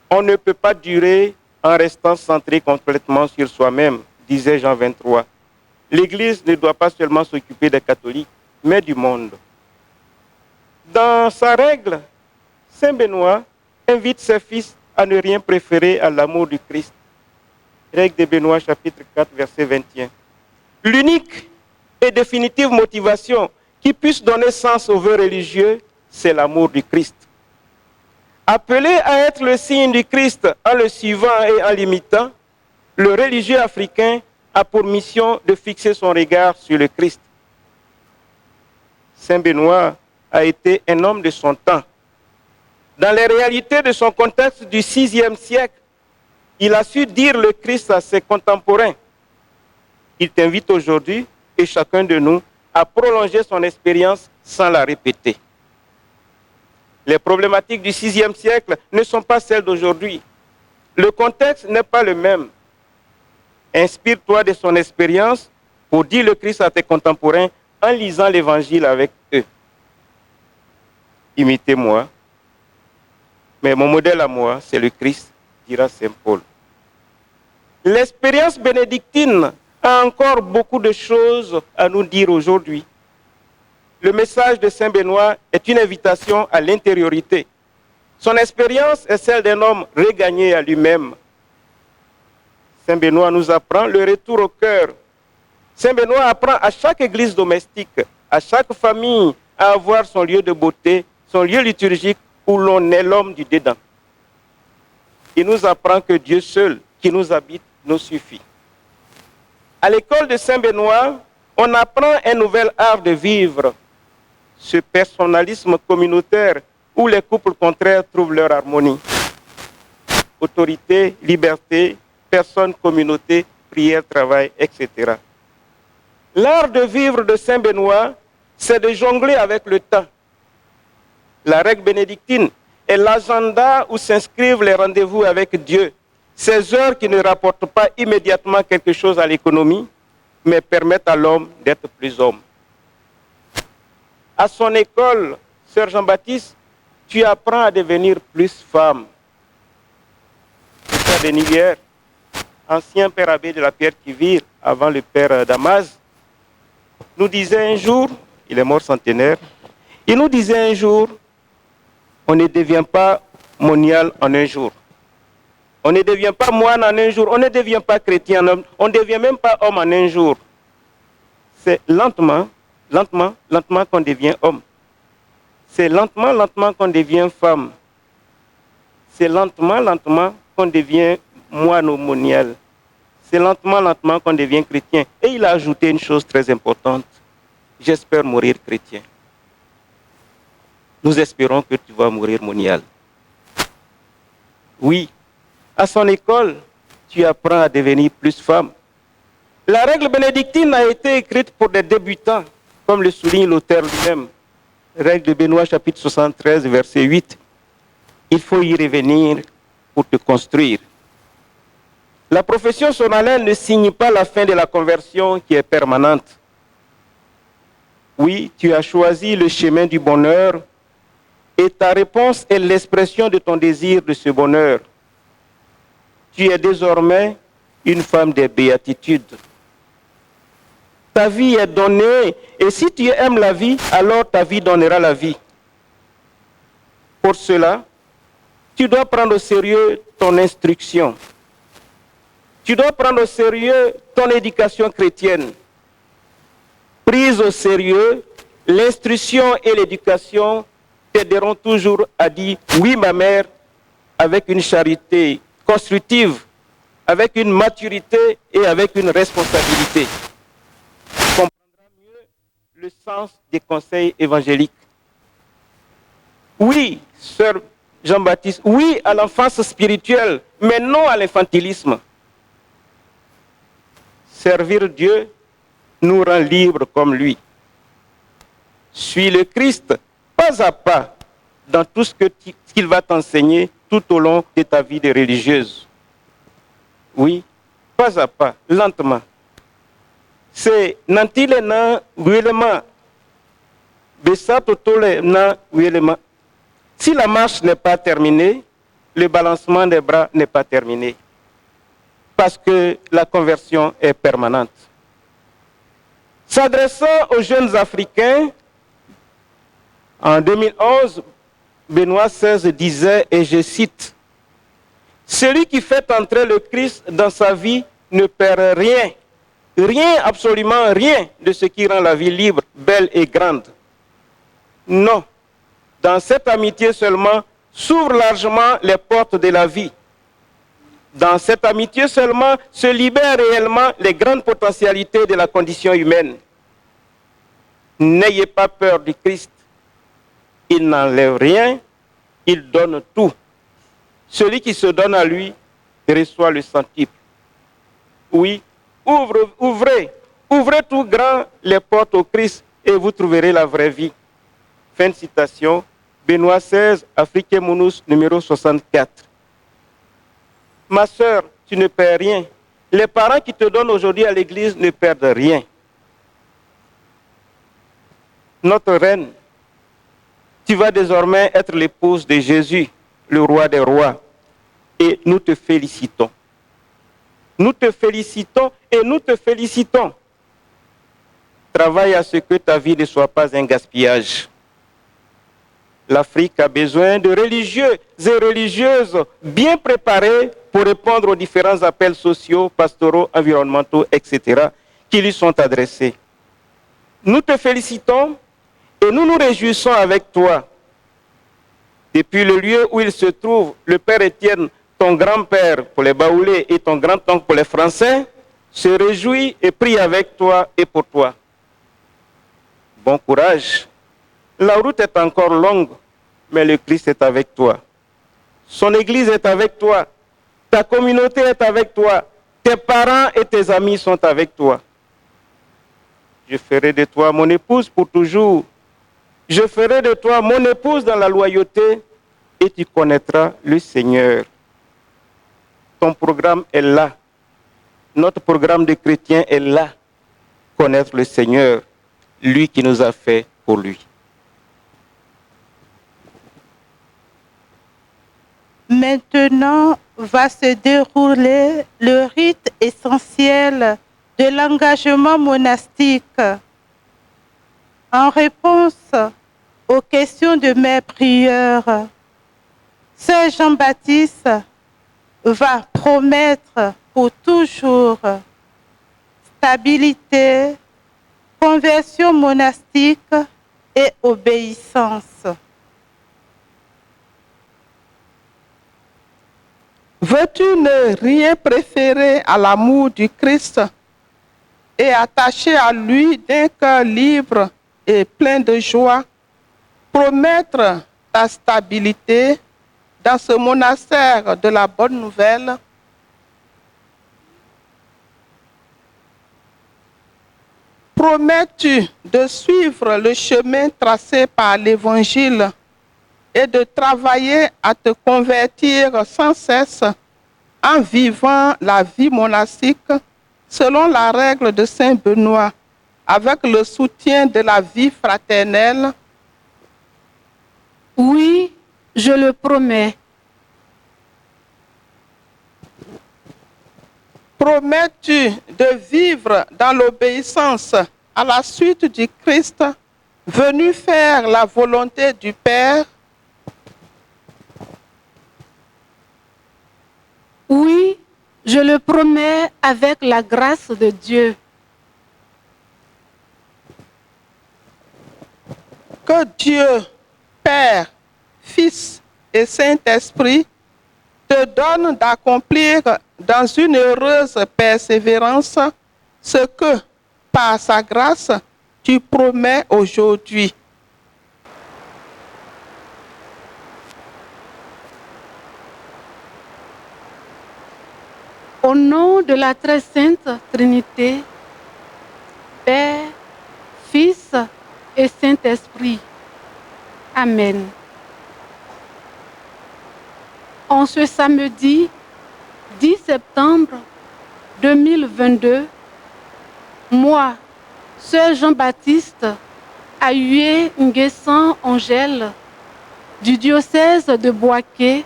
On ne peut pas durer en restant centré complètement sur soi-même, disait Jean 23. L'Église ne doit pas seulement s'occuper des catholiques, mais du monde. Dans sa règle, Saint Benoît invite ses fils à ne rien préférer à l'amour du Christ. Règle de Benoît, chapitre 4, verset 21. L'unique et définitive motivation qui puisse donner sens aux vœux religieux, c'est l'amour du Christ. Appelé à être le signe du Christ en le suivant et en l'imitant, le religieux africain a pour mission de fixer son regard sur le Christ. Saint Benoît a été un homme de son temps. Dans les réalités de son contexte du VIe siècle, il a su dire le Christ à ses contemporains. Il t'invite aujourd'hui, et chacun de nous, à prolonger son expérience sans la répéter. Les problématiques du VIe siècle ne sont pas celles d'aujourd'hui. Le contexte n'est pas le même. Inspire-toi de son expérience pour dire le Christ à tes contemporains en lisant l'Évangile avec eux. Imitez-moi, mais mon modèle à moi, c'est le Christ, dira Saint Paul. L'expérience bénédictine a encore beaucoup de choses à nous dire aujourd'hui. Le message de Saint Benoît est une invitation à l'intériorité. Son expérience est celle d'un homme regagné à lui-même. Saint Benoît nous apprend le retour au cœur. Saint Benoît apprend à chaque église domestique, à chaque famille, à avoir son lieu de beauté, son lieu liturgique où l'on est l'homme du dedans. Il nous apprend que Dieu seul, qui nous habite, nous suffit. À l'école de Saint Benoît, on apprend un nouvel art de vivre, ce personnalisme communautaire où les couples contraires trouvent leur harmonie. Autorité, liberté, personne, communauté, prière, travail, etc. L'art de vivre de Saint Benoît, c'est de jongler avec le temps. La règle bénédictine est l'agenda où s'inscrivent les rendez-vous avec Dieu. Ces heures qui ne rapportent pas immédiatement quelque chose à l'économie, mais permettent à l'homme d'être plus homme. À son école, Sœur Jean-Baptiste, tu apprends à devenir plus femme. Le père de Niguer, ancien père abbé de la Pierre qui vire avant le père Damas, nous disait un jour, il est mort centenaire, il nous disait un jour, on ne devient pas monial en un jour. On ne devient pas moine en un jour, on ne devient pas chrétien, on ne devient même pas homme en un jour. C'est lentement qu'on devient homme. C'est lentement qu'on devient femme. C'est lentement qu'on devient moine ou monial. C'est lentement qu'on devient chrétien. Et il a ajouté une chose très importante. J'espère mourir chrétien. Nous espérons que tu vas mourir monial. Oui, à son école, tu apprends à devenir plus femme. La règle bénédictine a été écrite pour des débutants, comme le souligne l'auteur lui-même. Règle de Benoît, chapitre 73, verset 8. Il faut y revenir pour te construire. La profession solennelle ne signe pas la fin de la conversion qui est permanente. Oui, tu as choisi le chemin du bonheur et ta réponse est l'expression de ton désir de ce bonheur. Tu es désormais une femme des béatitudes. Ta vie est donnée et si tu aimes la vie, alors ta vie donnera la vie. Pour cela, tu dois prendre au sérieux ton instruction. Tu dois prendre au sérieux ton éducation chrétienne. Prise au sérieux, l'instruction et l'éducation t'aideront toujours à dire « oui, ma mère » avec une charité constructive, avec une maturité et avec une responsabilité. Tu comprendras mieux le sens des conseils évangéliques. Oui, Sœur Jean-Baptiste, oui à l'enfance spirituelle, mais non à l'infantilisme. Servir Dieu nous rend libres comme lui. Suis le Christ pas à pas dans tout ce qu'il va t'enseigner tout au long de ta vie de religieuse. Oui, pas à pas, lentement. C'est nantile na wilema, besato tole na wilema. Si la marche n'est pas terminée, le balancement des bras n'est pas terminé. Parce que la conversion est permanente. S'adressant aux jeunes Africains, en 2011, Benoît XVI disait, et je cite, « Celui qui fait entrer le Christ dans sa vie ne perd rien, rien, absolument rien de ce qui rend la vie libre, belle et grande. Non, dans cette amitié seulement s'ouvrent largement les portes de la vie. Dans cette amitié seulement se libèrent réellement les grandes potentialités de la condition humaine. N'ayez pas peur du Christ. Il n'enlève rien, il donne tout. Celui qui se donne à lui reçoit le centuple. Oui, ouvrez tout grand les portes au Christ et vous trouverez la vraie vie. » Fin de citation, Benoît XVI, Afrique Mounous, numéro 64. Ma sœur, tu ne perds rien. Les parents qui te donnent aujourd'hui à l'église ne perdent rien. Notre reine, tu vas désormais être l'épouse de Jésus, le roi des rois. Et nous te félicitons. Nous te félicitons et nous te félicitons. Travaille à ce que ta vie ne soit pas un gaspillage. L'Afrique a besoin de religieux et religieuses bien préparés pour répondre aux différents appels sociaux, pastoraux, environnementaux, etc. qui lui sont adressés. Nous te félicitons et nous nous réjouissons avec toi. Depuis le lieu où il se trouve, le Père Étienne, ton grand-père pour les Baoulés et ton grand-oncle pour les Français, se réjouit et prie avec toi et pour toi. Bon courage. La route est encore longue, mais le Christ est avec toi. Son Église est avec toi. Ta communauté est avec toi. Tes parents et tes amis sont avec toi. Je ferai de toi mon épouse pour toujours. Je ferai de toi mon épouse dans la loyauté et tu connaîtras le Seigneur. Ton programme est là. Notre programme de chrétien est là. Connaître le Seigneur, lui qui nous a fait pour lui. Maintenant va se dérouler le rite essentiel de l'engagement monastique. En réponse aux questions de mes prieurs, Sœur Jean-Baptiste va promettre pour toujours stabilité, conversion monastique et obéissance. Veux-tu ne rien préférer à l'amour du Christ et attaché à lui d'un cœur libre et plein de joie, promettre ta stabilité dans ce monastère de la Bonne Nouvelle? Promets-tu de suivre le chemin tracé par l'Évangile et de travailler à te convertir sans cesse en vivant la vie monastique selon la règle de Saint Benoît, avec le soutien de la vie fraternelle? Oui, je le promets. Promets-tu de vivre dans l'obéissance à la suite du Christ, venu faire la volonté du Père? Oui, je le promets avec la grâce de Dieu. Que Dieu, Père, Fils et Saint-Esprit te donne d'accomplir dans une heureuse persévérance ce que, par sa grâce, tu promets aujourd'hui. Au nom de la très sainte Trinité, Père, Fils et Saint-Esprit. Amen. En ce samedi 10 septembre 2022, moi, Sœur Jean-Baptiste Ayue Nguessan Angèle, du diocèse de Bouaké,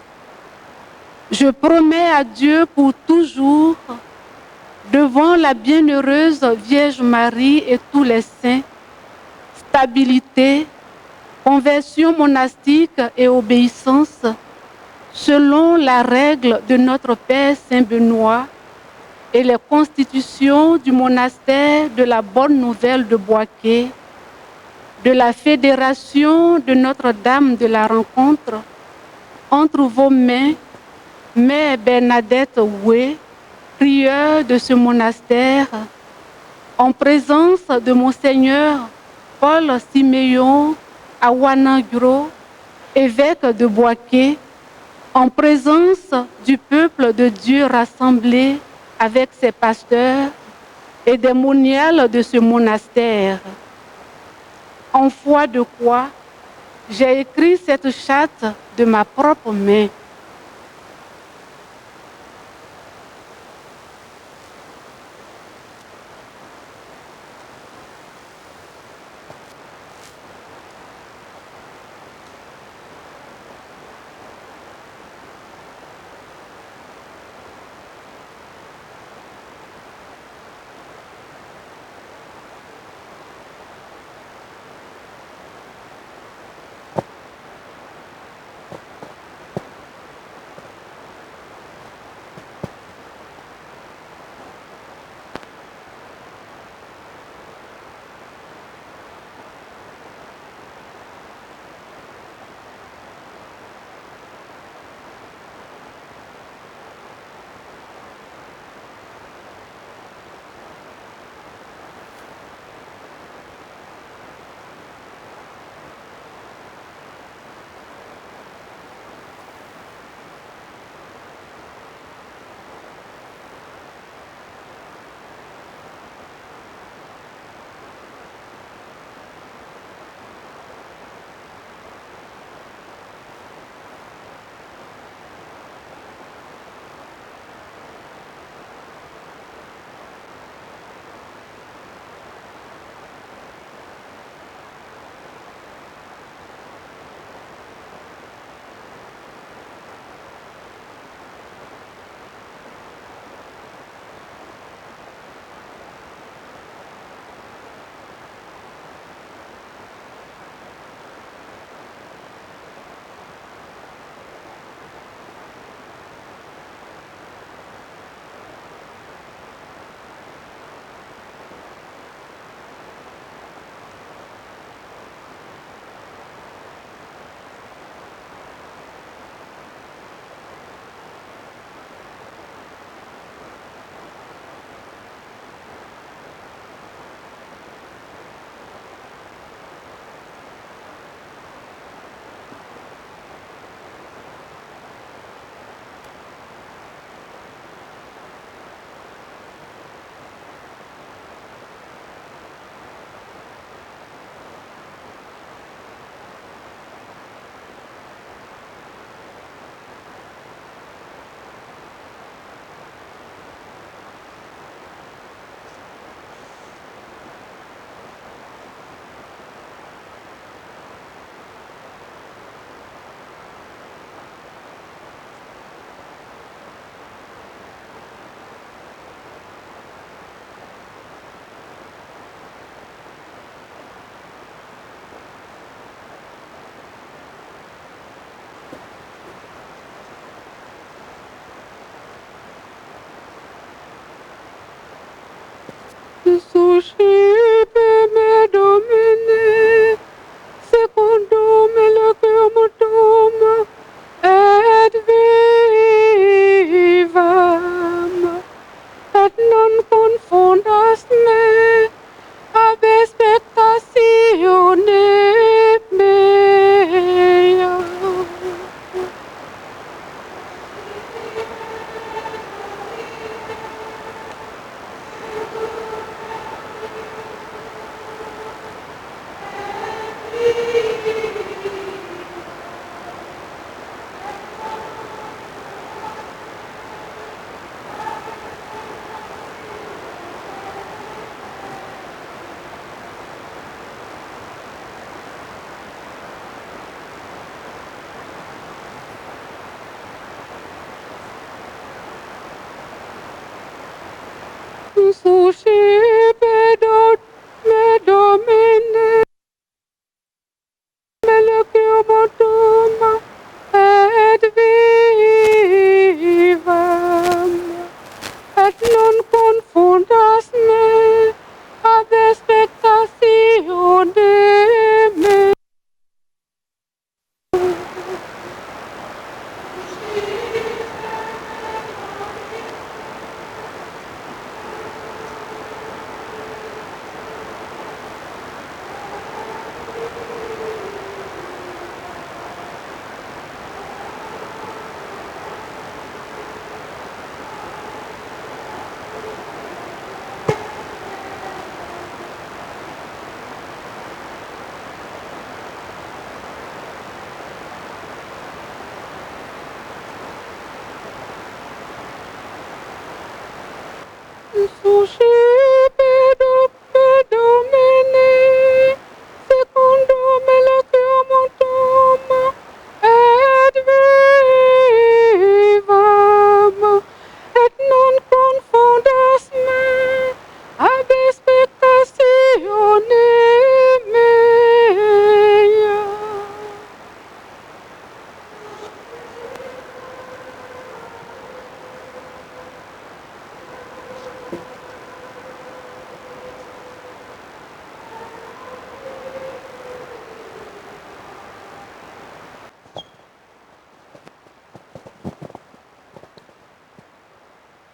je promets à Dieu pour toujours, devant la bienheureuse Vierge Marie et tous les saints, stabilité, conversion monastique et obéissance selon la règle de notre Père Saint Benoît et les constitutions du monastère de la Bonne Nouvelle de Boaké, de la Fédération de Notre-Dame de la Rencontre, entre vos mains, Mère Bernadette Oué, prieure de ce monastère, en présence de Monseigneur Paul Siméon Awanaguro, évêque de Boaké, en présence du peuple de Dieu rassemblé avec ses pasteurs et des moniales de ce monastère. En foi de quoi, j'ai écrit cette charte de ma propre main.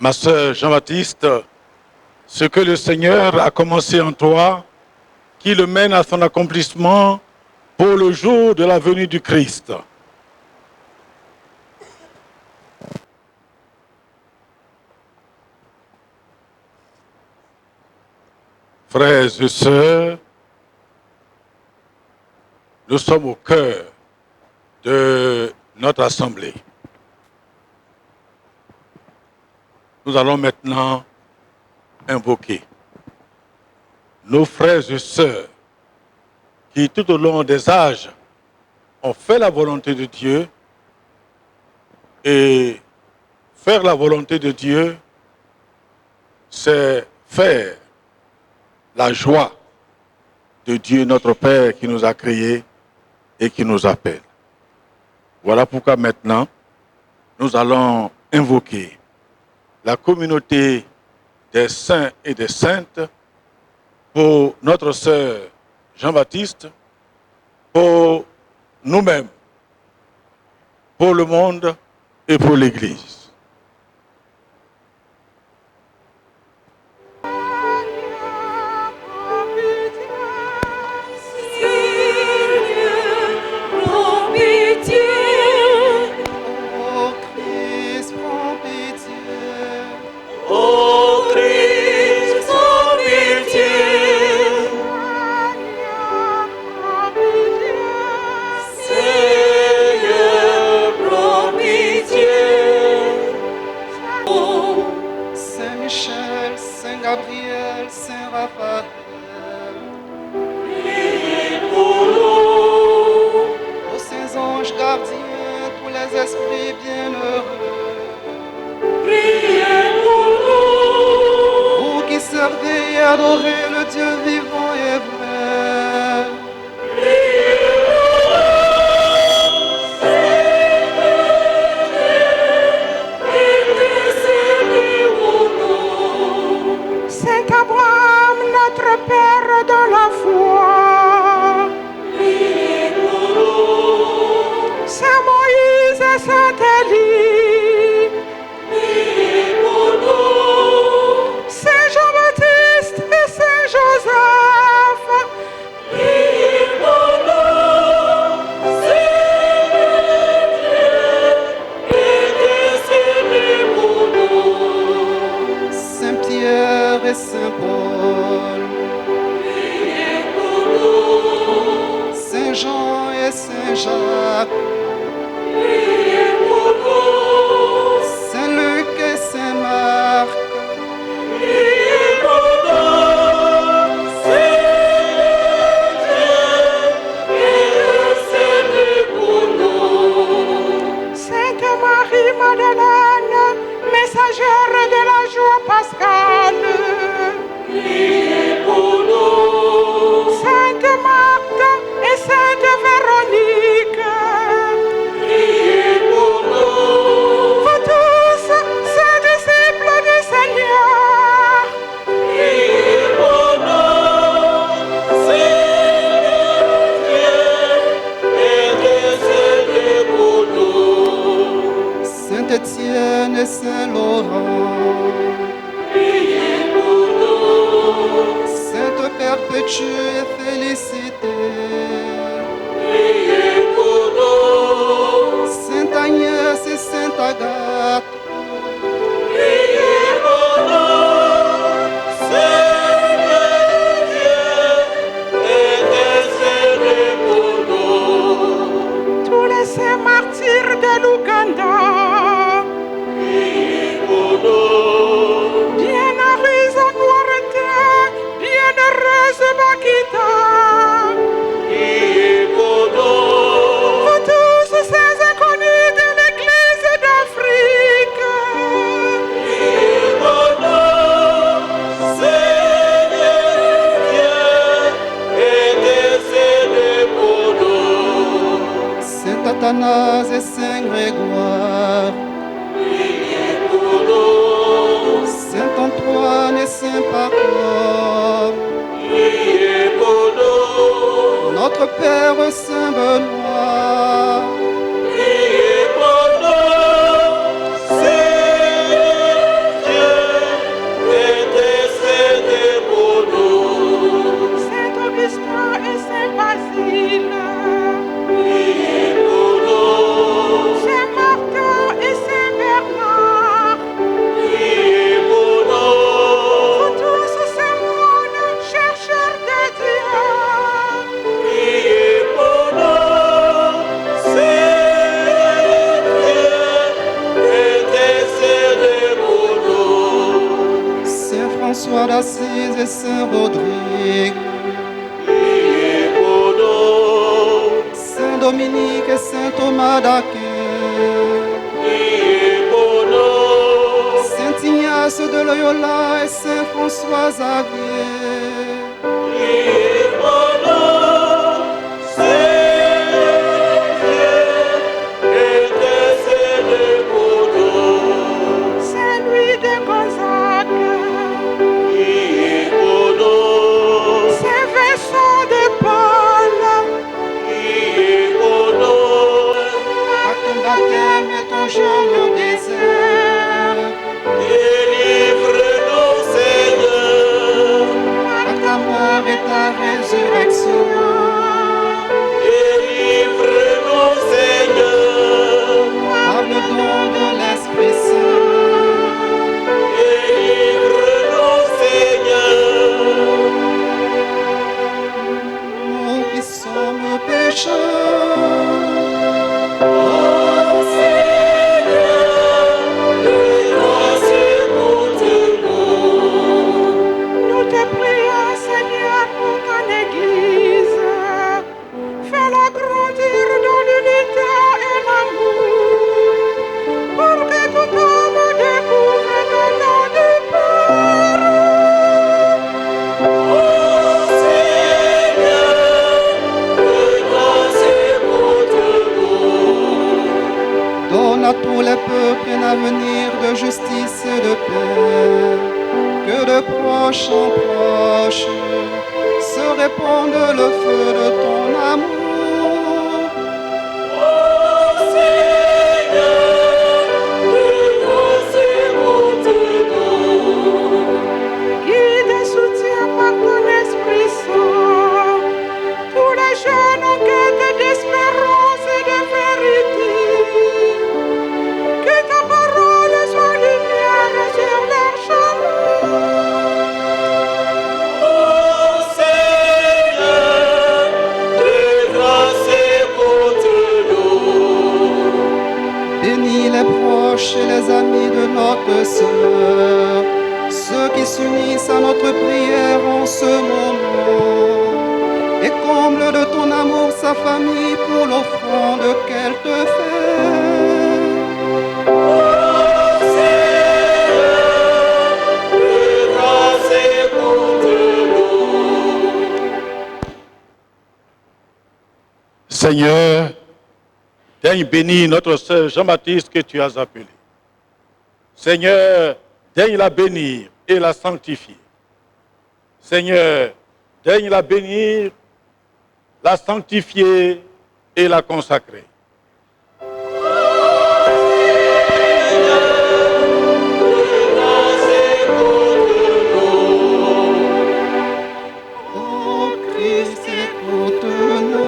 Ma sœur Jean-Baptiste, ce que le Seigneur a commencé en toi, qui le mène à son accomplissement pour le jour de la venue du Christ. Frères et sœurs, nous sommes au cœur de notre assemblée. Nous allons maintenant invoquer nos frères et sœurs qui tout au long des âges ont fait la volonté de Dieu, et faire la volonté de Dieu, c'est faire la joie de Dieu notre Père qui nous a créés et qui nous appelle. Voilà pourquoi maintenant nous allons invoquer la communauté des saints et des saintes pour notre sœur Jean-Baptiste, pour nous-mêmes, pour le monde et pour l'Église. Adorer le Dieu vivant et vrai. Saint Abraham, notre Père de la foi. Saint Moïse et Saint Élie. Saint Jean-Baptiste et Saint Joseph. Saint Pierre et Saint Paul. Saint Jean et Saint Jacques. Saint Luc et Saint Marc. Sainte Marie-Madeleine, messagère de la joie pascale. Sainte Marthe et Sainte Véronique. Vous tous, saints disciples du Seigneur. Saint Étienne et Saint Laurent. Sainte Perpétue et Félicité. Sainte Agnès et Sainte Agathe. Tous les saints martyrs de l'Ouganda. Bienheureuse Noirauté, bienheureuse Bakita. Vous tous ces inconnus de l'Église d'Afrique. Saint Athanase et Saint Grégoire. Saint Antoine et Saint Paco. Notre Père Saint Benoît. Priez pour nous, Seigneur. d'Assise et Saint Rodrigue, priez pour nous, Saint Dominique et Saint Thomas d'Aquin, priez pour nous, Saint Ignace de Loyola et Saint François Xavier, priez pour nous, Seigneur Dieu, intercédez pour nous, Saint Louis de Gonzague, priez pour nous, Saint Vincent de Paul, priez pour nous, à ton baptême et ton jeûne au désert, délivre-nous Seigneur, à ta mort et ta résurrection, délivre-nous Seigneur, par le don de l'Esprit Saint. délivre-nous Seigneur, Nous qui sommes pécheurs, oh Seigneur, de grâce écoute-nous, nous te prions, Seigneur, pour ton Église. Fais-la grandir dans l'unité et l'amour, pour que tout homme découvre ton nom de oh Seigneur, de grâce écoute-nous, donne à tous les peuples un avenir de justice et de paix, que de proche en proche se répande le feu de ton amour. oh Seigneur, de grâce écoute-nous. Guide et soutiens par ton Esprit Saint tous les jeunes en quête d'espérance et de vérité. Que ta parole soit lumière sur leur chemin. Oh Seigneur, de grâce écoute-nous. Bénis les proches et les amis de notre sœur, ceux qui s'unissent à notre prière en ce moment, et comble de ton amour sa famille pour l'offrande qu'elle te fait. Oh Seigneur, de grâce écoute-nous. Seigneur, daigne bénir notre sœur Jean-Baptiste que tu as appelé. Seigneur, daigne la bénir et la sanctifier. Seigneur, daigne la bénir, la sanctifier et la consacrer. Ô Christ, écoute-nous.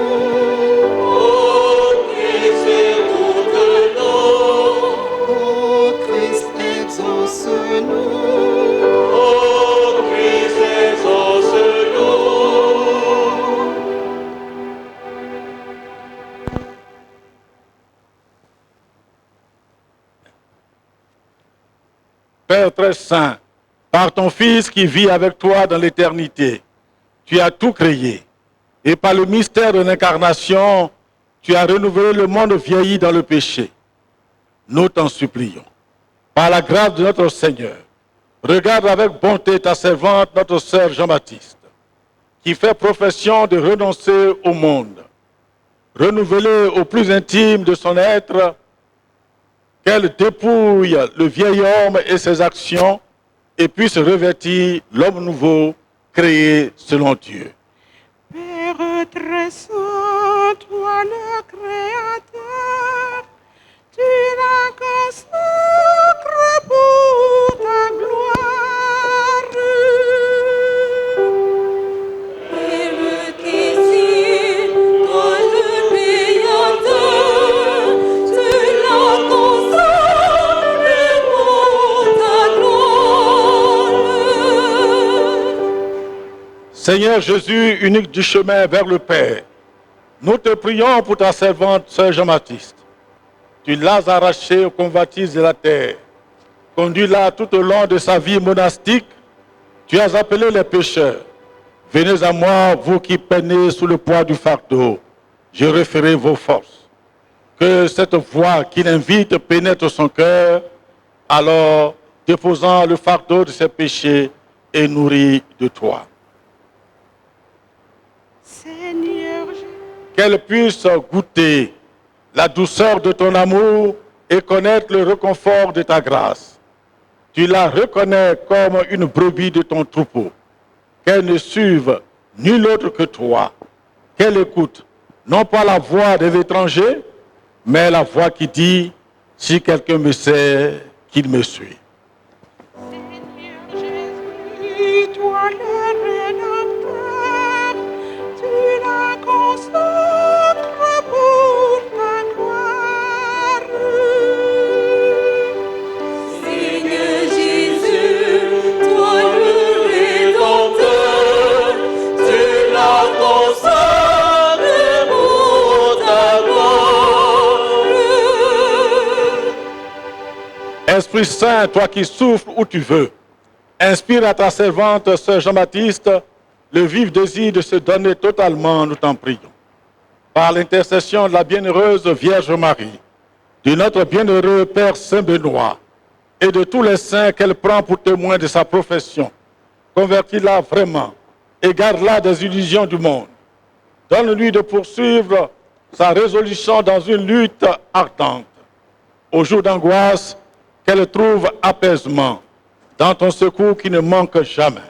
Oh Christ, écoute-nous. Ô Christ, exauce-nous. Oh Christ, exauce-nous. Père très saint, par ton Fils qui vit avec toi dans l'éternité, tu as tout créé. Et par le mystère de l'incarnation, tu as renouvelé le monde vieilli dans le péché. Nous t'en supplions. Par la grâce de notre Seigneur, regarde avec bonté ta servante, notre sœur Jean-Baptiste, qui fait profession de renoncer au monde, renouvelée au plus intime de son être, qu'elle dépouille le vieil homme et ses actions et puisse revêtir l'homme nouveau créé selon Dieu. Père très saint, toi le Créateur, tu la consacres pour ta gloire. Père qui suis, toi le Créateur, tu la consacres pour ta gloire. Seigneur Jésus, unique du chemin vers le Père, nous te prions pour ta servante, sœur Jean-Baptiste. Tu l'as arrachée aux convoitises de la terre, conduis-la tout au long de sa vie monastique Tu as appelé les pécheurs. Venez à moi, vous qui peinez sous le poids du fardeau. Je referai vos forces. Que cette voix qui l'invite pénètre son cœur, alors déposant le fardeau de ses péchés et nourri de toi. Seigneur, Qu'elle puisse goûter la douceur de ton amour et connaître le réconfort de ta grâce. Tu la reconnais comme une brebis de ton troupeau. Qu'elle ne suive nul autre que toi. Qu'elle écoute non pas la voix des étrangers, mais la voix qui dit, si quelqu'un me sait, qu'il me suit. Jésus, toi le Rédempteur, tu la consacres pour ta gloire. Seigneur Jésus, toi le Rédempteur, tu la consacres pour ta gloire. Esprit Saint, toi qui souffles où tu veux, inspire à ta servante, sœur Jean-Baptiste, le vif désir de se donner totalement, nous t'en prions. Par l'intercession de la bienheureuse Vierge Marie, de notre bienheureux Père Saint-Benoît et de tous les saints qu'elle prend pour témoins de sa profession, convertis-la vraiment et garde-la des illusions du monde. Donne-lui de poursuivre sa résolution dans une lutte ardente. Au jour d'angoisse, qu'elle trouve apaisement dans ton secours qui ne manque jamais.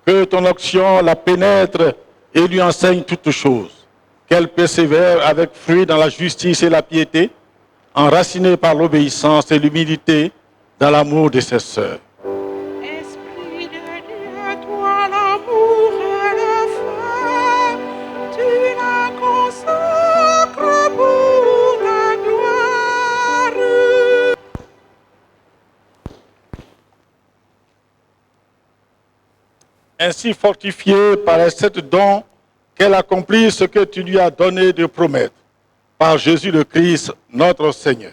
Que ton action la pénètre et lui enseigne toutes choses. Qu'elle persévère avec fruit dans la justice et la piété, enracinée par l'obéissance et l'humilité dans l'amour de ses sœurs. Esprit de Dieu, toi l'amour et le feu, tu la consacres pour ta gloire. Ainsi fortifiée par les 7 dons, qu'elle accomplisse ce que tu lui as donné de promettre. Par Jésus le Christ, notre Seigneur.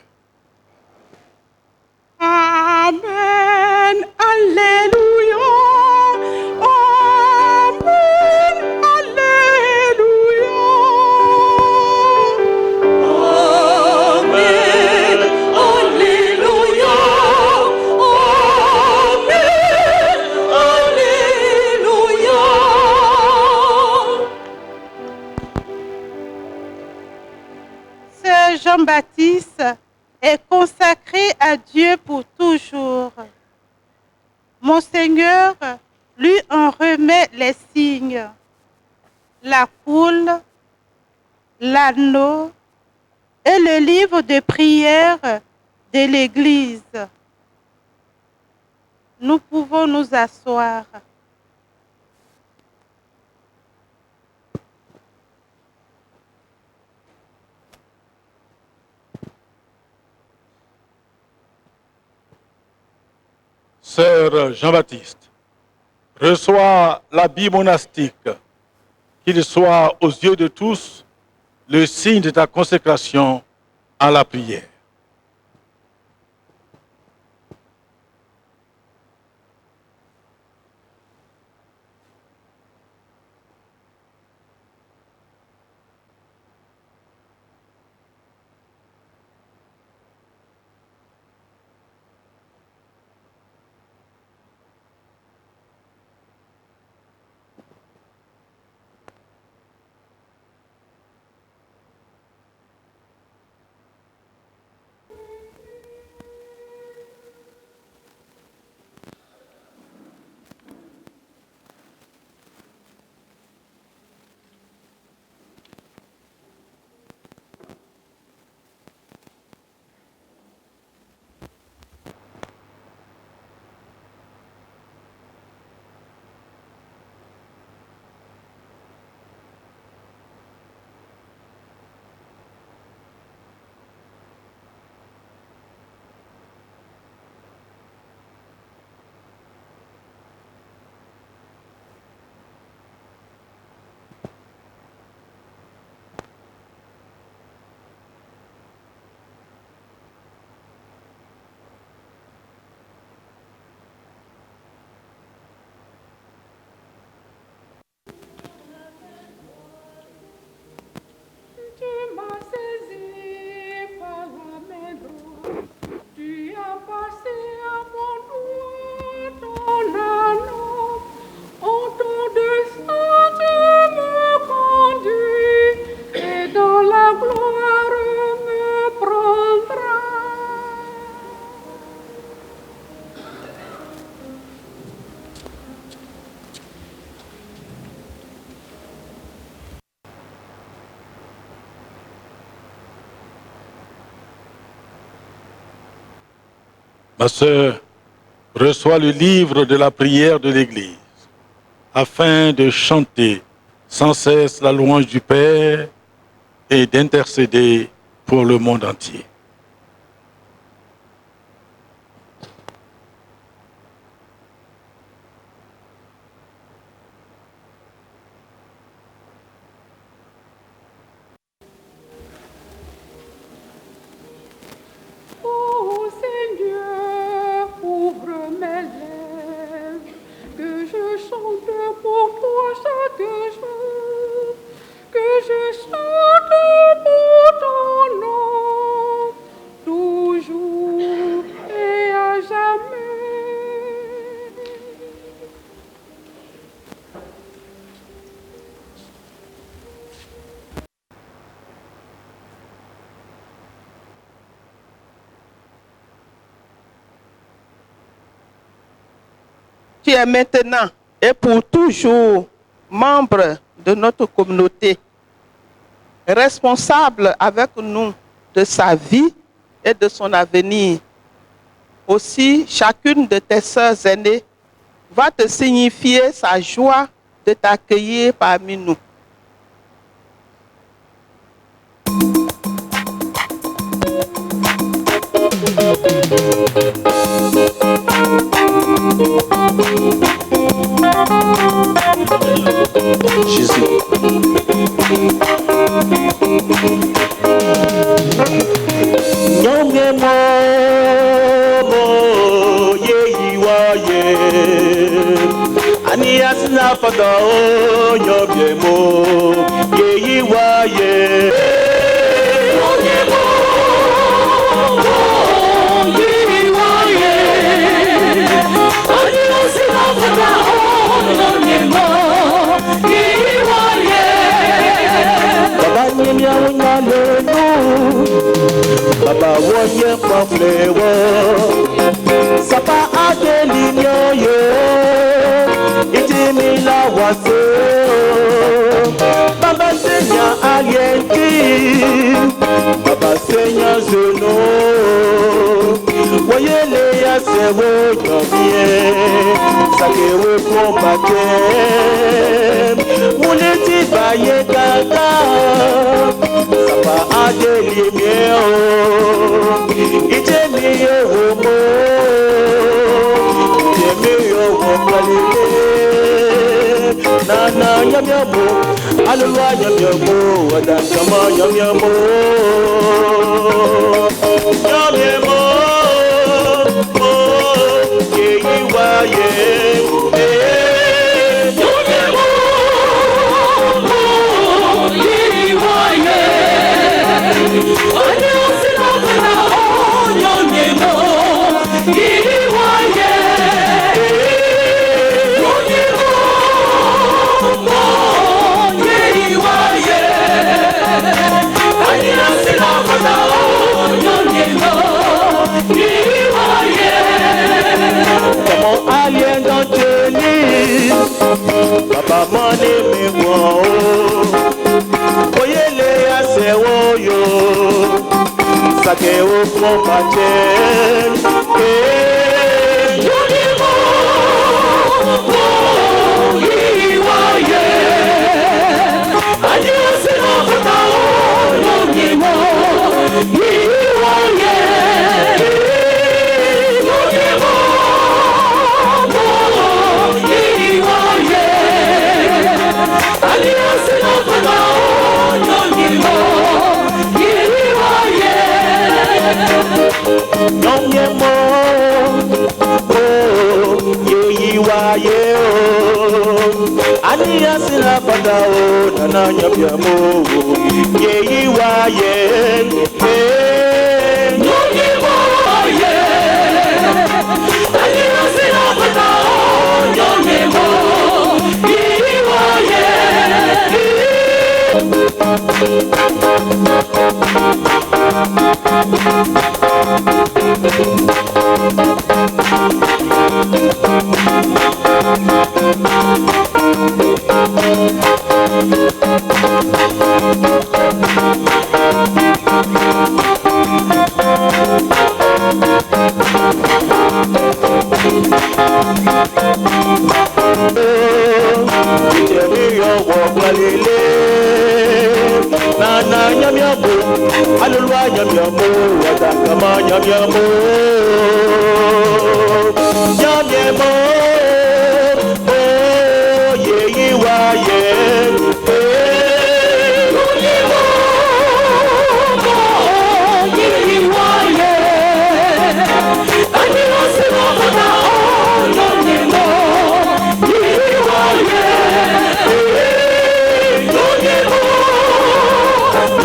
Amen. Alléluia. Amen. Alléluia. Amen, Alléluia, Amen, Alléluia. Sœur Jean-Baptiste est consacré à Dieu pour toujours. Monseigneur lui en remet les signes, la poule, l'anneau et le livre de prière de l'Église. Nous pouvons nous asseoir. Sœur Jean-Baptiste, reçois l'habit monastique, qu'il soit aux yeux de tous le signe de ta consécration à la prière. Ma sœur, reçois le livre de la prière de l'Église, afin de chanter sans cesse la louange du Père et d'intercéder pour le monde entier. Ô Seigneur, ouvre mes lèvres, que je chante pour toi chaque jour, que je chante pour ton nom, toujours et à jamais. Tu es maintenant et pour toujours membre de notre communauté, responsable avec nous de sa vie et de son avenir. Aussi, chacune de tes sœurs aînées va te signifier sa joie de t'accueillir parmi nous. Jésus. Nyomye mo ye yiwa ye ani asina fada o nyomye mo ye yiwa ye nyomye mo ye yiwa ye ani asina fada o nyomye mo ye yiwa ye baba nyemya unyale no Baba woye pamlewo Sapa adelinyo yo Itimila wase Baba senya alienki Baba senya zono Woyele ya sewo nyomie Sakewe kombate Muleti baye kaka Sapa adelinyo Itemi yo homo Itemi yo hokalile Nana nyam yamo Alulwa nyam yamo Wadankama nyam yamo Nyam yamo Yeyi wa ye Nyam yamo Yeyi wa ye Comment alien dans tenir Papa money me wo Oyele ase wo yo Sake wo kompache Yonimo Yiwa ye Ani ase no fata o Yonimo Yiwa ye Yonimo Yiwa ye Ali ase no fata o Yonimo Yiwa ye Nyomye mo Yeyi wa ye Ani asila fata o Nana nyomye mo Yeyi wa ye Nyomye mo ye Ali asila fata o Nyomye mo Yeyi wa ye nyamiamo, adakama nyamiamo, nyamiamo, oh yeyi wa ye, nyamiamo, oh yeyi wa ye, ani ose mo kona oh nyamiamo, yeyi wa ye, nyamiamo. Oh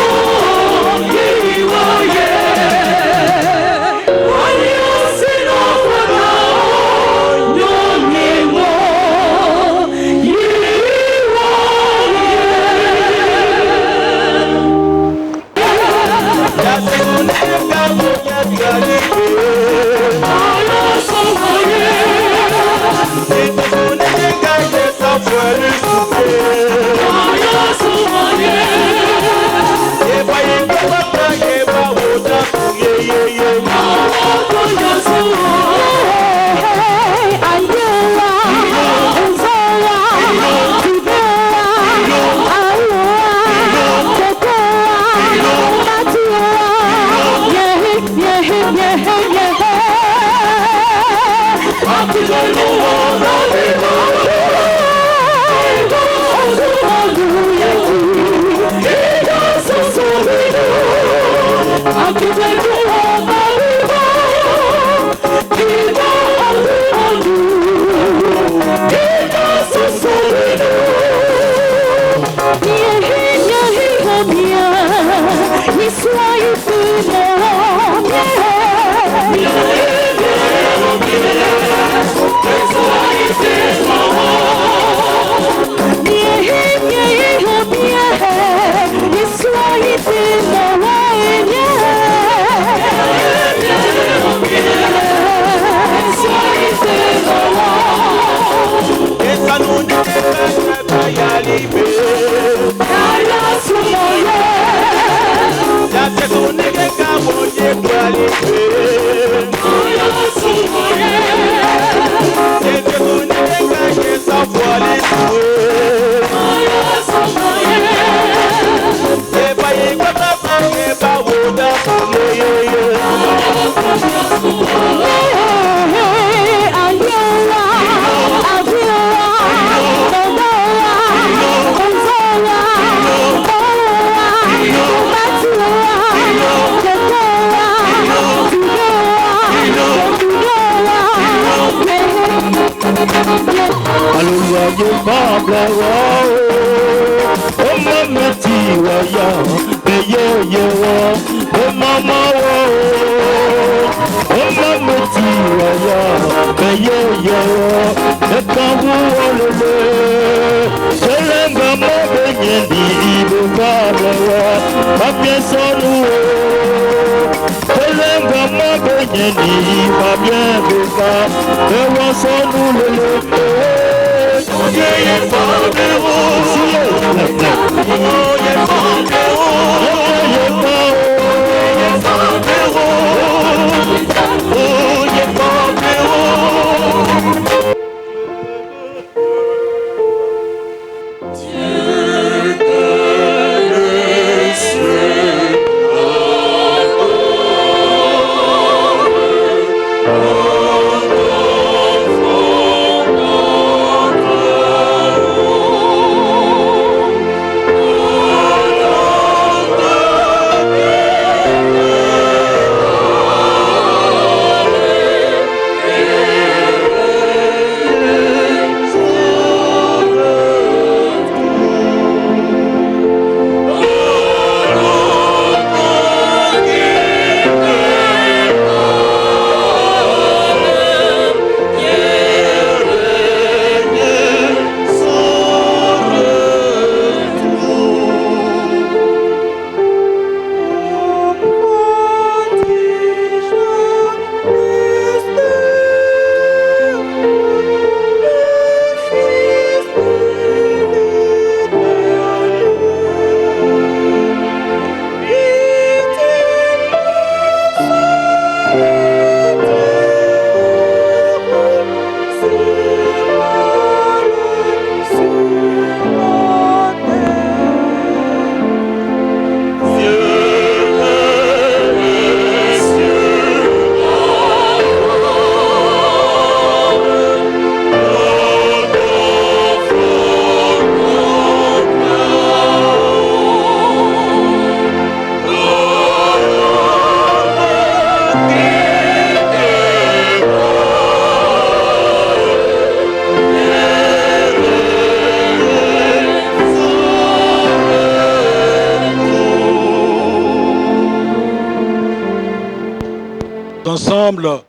ensemble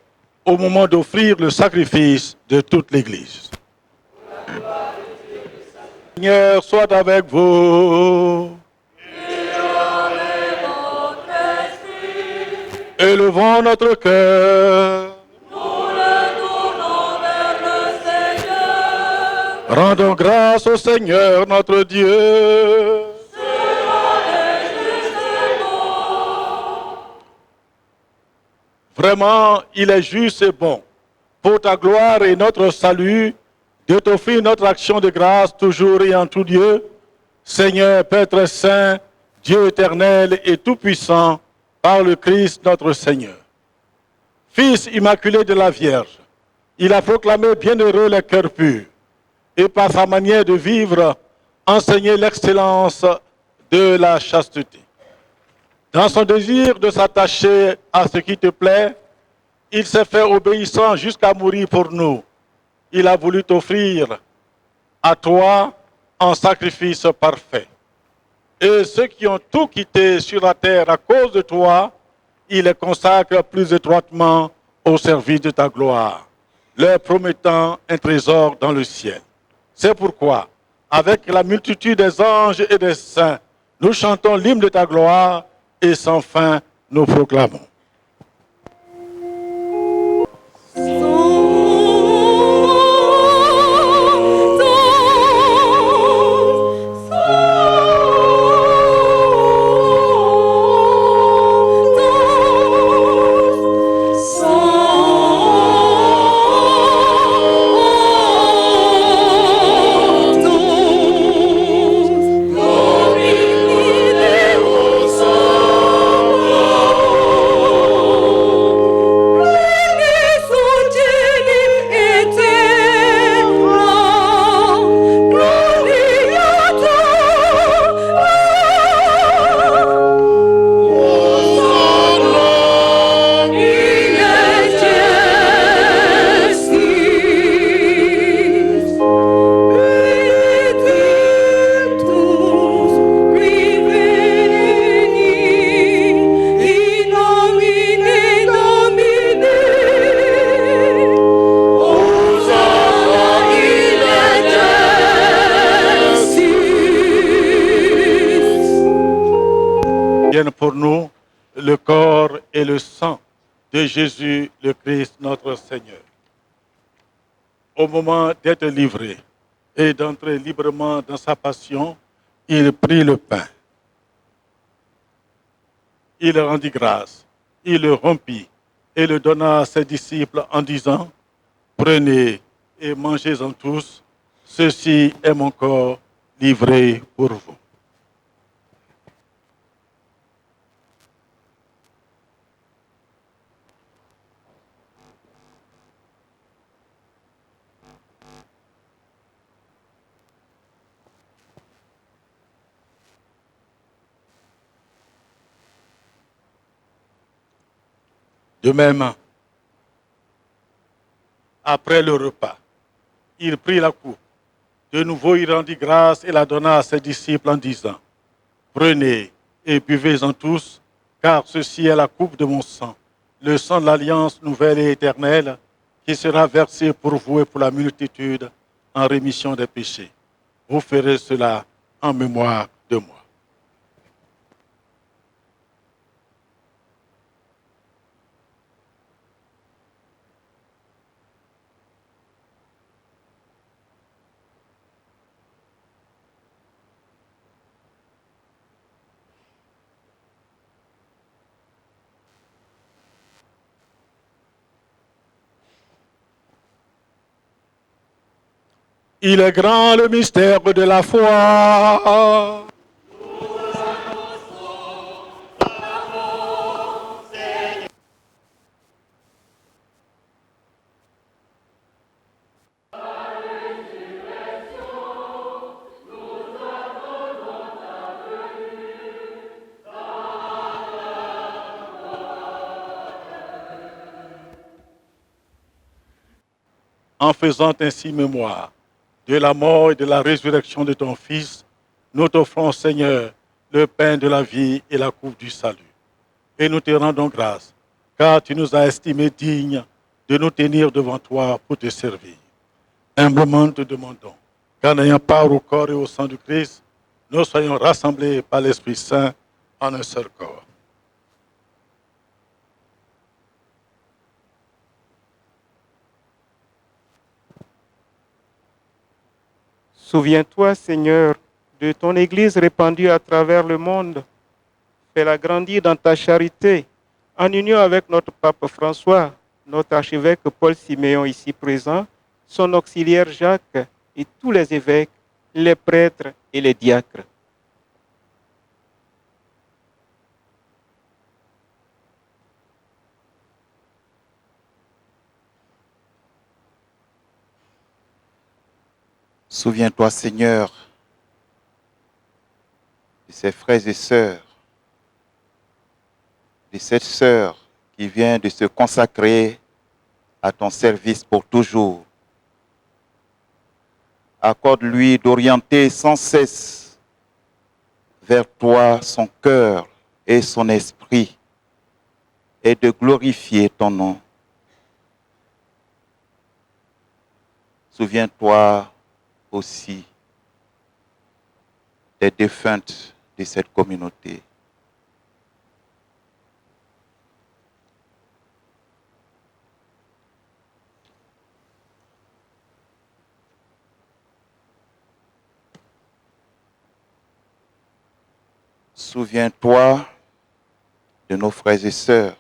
au moment d'offrir le sacrifice de toute l'Église. Seigneur soit avec vous. Élevons notre cœur. Rendons grâce au Seigneur notre Dieu. Vraiment, il est juste et bon, pour ta gloire et notre salut, de t'offrir notre action de grâce toujours et en tout lieu. Seigneur, Père très saint, Dieu éternel et tout-puissant, par le Christ notre Seigneur. Fils immaculé de la Vierge, il a proclamé bienheureux les cœurs purs et par sa manière de vivre, enseigné l'excellence de la chasteté. Dans son désir de s'attacher à ce qui te plaît, il s'est fait obéissant jusqu'à mourir pour nous. Il a voulu t'offrir à toi en sacrifice parfait. Et ceux qui ont tout quitté sur la terre à cause de toi, il les consacre plus étroitement au service de ta gloire, leur promettant un trésor dans le ciel. C'est pourquoi, avec la multitude des anges et des saints, nous chantons l'hymne de ta gloire et sans fin nous proclamons. Pour nous le corps et le sang de Jésus le Christ notre Seigneur. Au moment d'être livré et d'entrer librement dans sa passion, il prit le pain. Il rendit grâce, il le rompit et le donna à ses disciples en disant: prenez et mangez-en tous, ceci est mon corps livré pour vous. De même, après le repas, il prit la coupe. De nouveau, il rendit grâce et la donna à ses disciples en disant: prenez et buvez-en tous, car ceci est la coupe de mon sang, le sang de l'alliance nouvelle et éternelle, qui sera versé pour vous et pour la multitude en rémission des péchés. Vous ferez cela en mémoire de moi. Il est grand le mystère de la foi. En faisant ainsi mémoire de la mort et de la résurrection de ton Fils, nous t'offrons, Seigneur, le pain de la vie et la coupe du salut. Et nous te rendons grâce car tu nous as estimés dignes de nous tenir devant toi pour te servir. Humblement te demandons, qu'en ayant part au corps et au sang du Christ, nous soyons rassemblés par l'Esprit Saint en un seul corps. Souviens-toi, Seigneur, de ton Église répandue à travers le monde. Fais-la grandir dans ta charité, en union avec notre pape François, notre archevêque Paul Siméon ici présent, son auxiliaire Jacques et tous les évêques, les prêtres et les diacres. Souviens-toi, Seigneur, de ces frères et sœurs, de cette sœur qui vient de se consacrer à ton service pour toujours. Accorde-lui d'orienter sans cesse vers toi son cœur et son esprit et de glorifier ton nom. Souviens-toi aussi des défuntes de cette communauté. Souviens-toi de nos frères et sœurs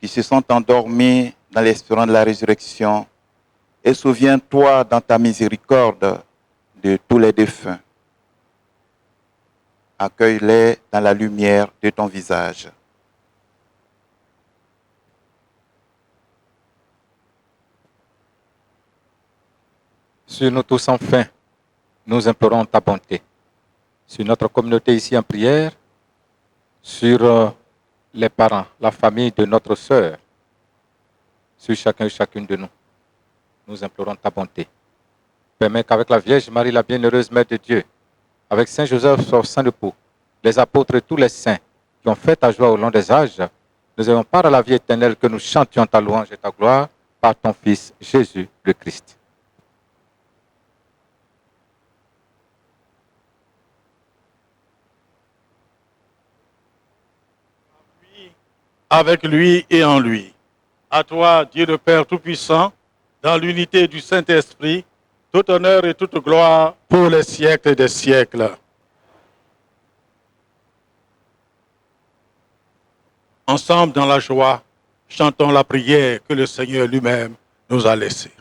qui se sont endormis dans l'espérance de la résurrection et souviens-toi dans ta miséricorde de tous les défunts. Accueille-les dans la lumière de ton visage. Sur nous tous enfin, nous implorons ta bonté. Sur notre communauté ici en prière, sur les parents, la famille de notre sœur, sur chacun et chacune de nous. Nous implorons ta bonté. Permets qu'avec la Vierge Marie, la bienheureuse Mère de Dieu, avec Saint Joseph, son saint époux, les apôtres et tous les saints qui ont fait ta joie au long des âges, nous ayons part à la vie éternelle, que nous chantions ta louange et ta gloire par ton Fils Jésus le Christ. Avec lui et en lui. À toi, Dieu le Père Tout-Puissant, dans l'unité du Saint-Esprit, tout honneur et toute gloire pour les siècles des siècles. Ensemble dans la joie, chantons la prière que le Seigneur lui-même nous a laissée.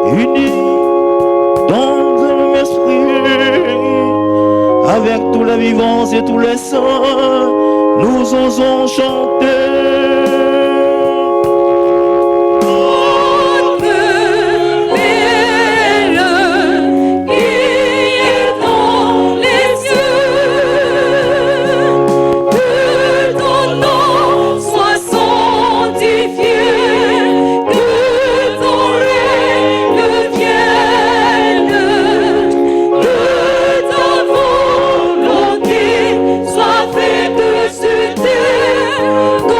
Unis dans un même esprit, avec tous les vivants et tous les saints, nous osons chanter. Go!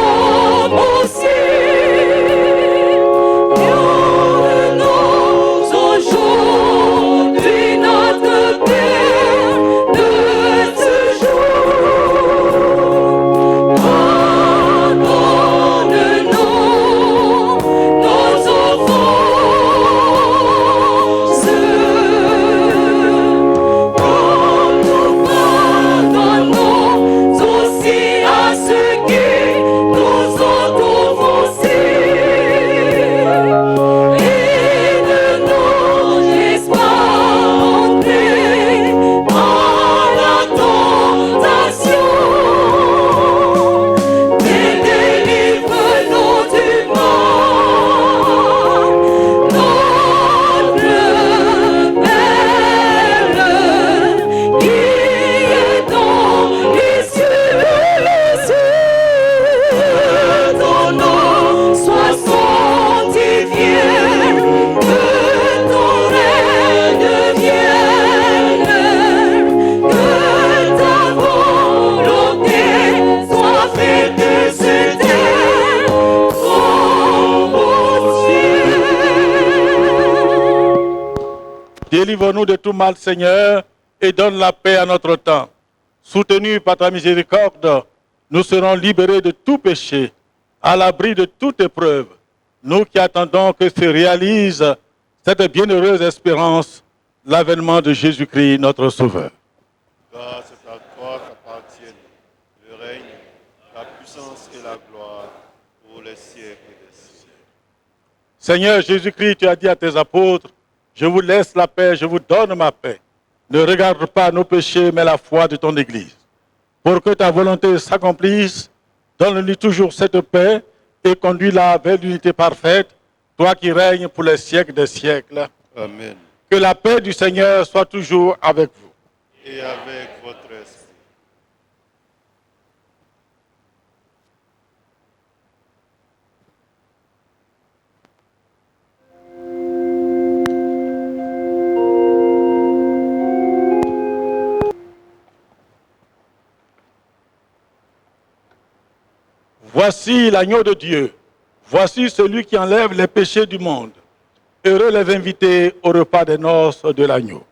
Délivre-nous de tout mal, Seigneur, et donne la paix à notre temps. Soutenus par ta miséricorde, nous serons libérés de tout péché, à l'abri de toute épreuve. Nous qui attendons que se réalise cette bienheureuse espérance, l'avènement de Jésus-Christ, notre Sauveur. Grâce à toi qu'appartiennent le règne, la puissance et la gloire pour les siècles des siècles. Seigneur Jésus-Christ, tu as dit à tes apôtres, je vous laisse la paix, je vous donne ma paix. Ne regarde pas nos péchés, mais la foi de ton Église. Pour que ta volonté s'accomplisse, donne-lui toujours cette paix et conduis-la vers l'unité parfaite, toi qui règnes pour les siècles des siècles. Amen. Que la paix du Seigneur soit toujours avec vous. Et avec votre esprit. Voici l'agneau de Dieu. Voici celui qui enlève les péchés du monde. Heureux les invités au repas des noces de l'agneau.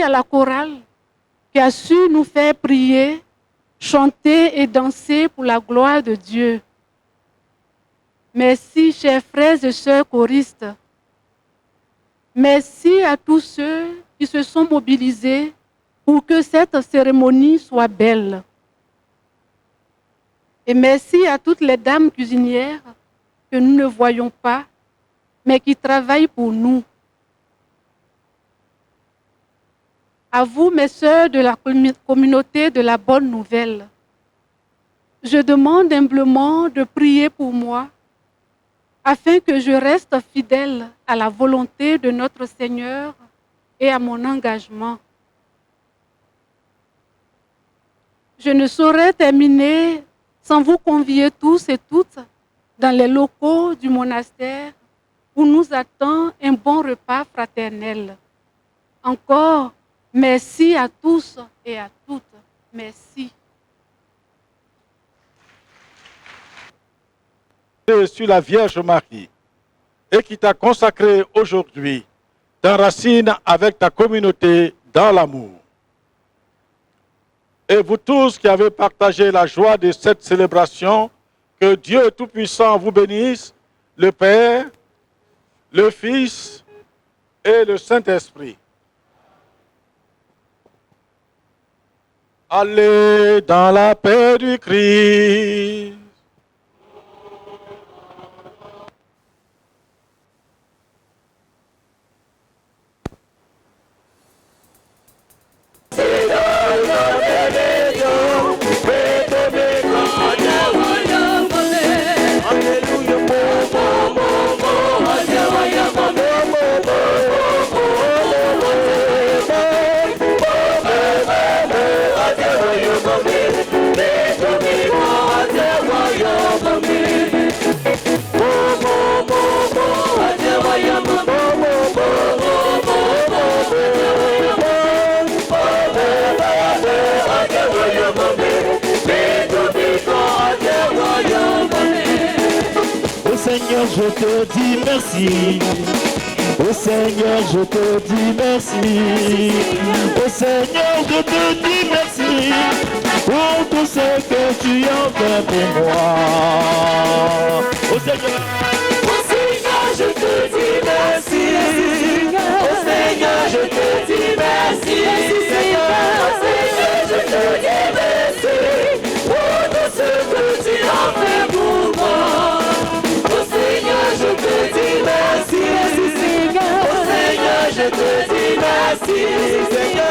À la chorale qui a su nous faire prier, chanter et danser pour la gloire de Dieu. Merci, chers frères et sœurs choristes. Merci à tous ceux qui se sont mobilisés pour que cette cérémonie soit belle. Et merci à toutes les dames cuisinières que nous ne voyons pas, mais qui travaillent pour nous. À vous, mes sœurs de la communauté de la Bonne Nouvelle, je demande humblement de prier pour moi afin que je reste fidèle à la volonté de notre Seigneur et à mon engagement. Je ne saurais terminer sans vous convier tous et toutes dans les locaux du monastère où nous attend un bon repas fraternel. Encore, merci à tous et à toutes. Merci. Sur la Vierge Marie et qui t'a consacré aujourd'hui, t'enracine avec ta communauté dans l'amour. Et vous tous qui avez partagé la joie de cette célébration, que Dieu Tout-Puissant vous bénisse, le Père, le Fils et le Saint-Esprit. Allez dans la paix du Christ. Hallelujah. Oh Seigneur, je te dis merci. Oh Seigneur, je te dis merci. Oh Seigneur, je te dis merci pour tout ce que tu as fait pour moi. Oh Seigneur, je te dis merci. Oh Seigneur, je te dis merci. Oh Seigneur, je te dis merci pour tout ce que tu as fait pour moi. Oh Seigneur, je te dis merci. Oh Seigneur, je te dis merci.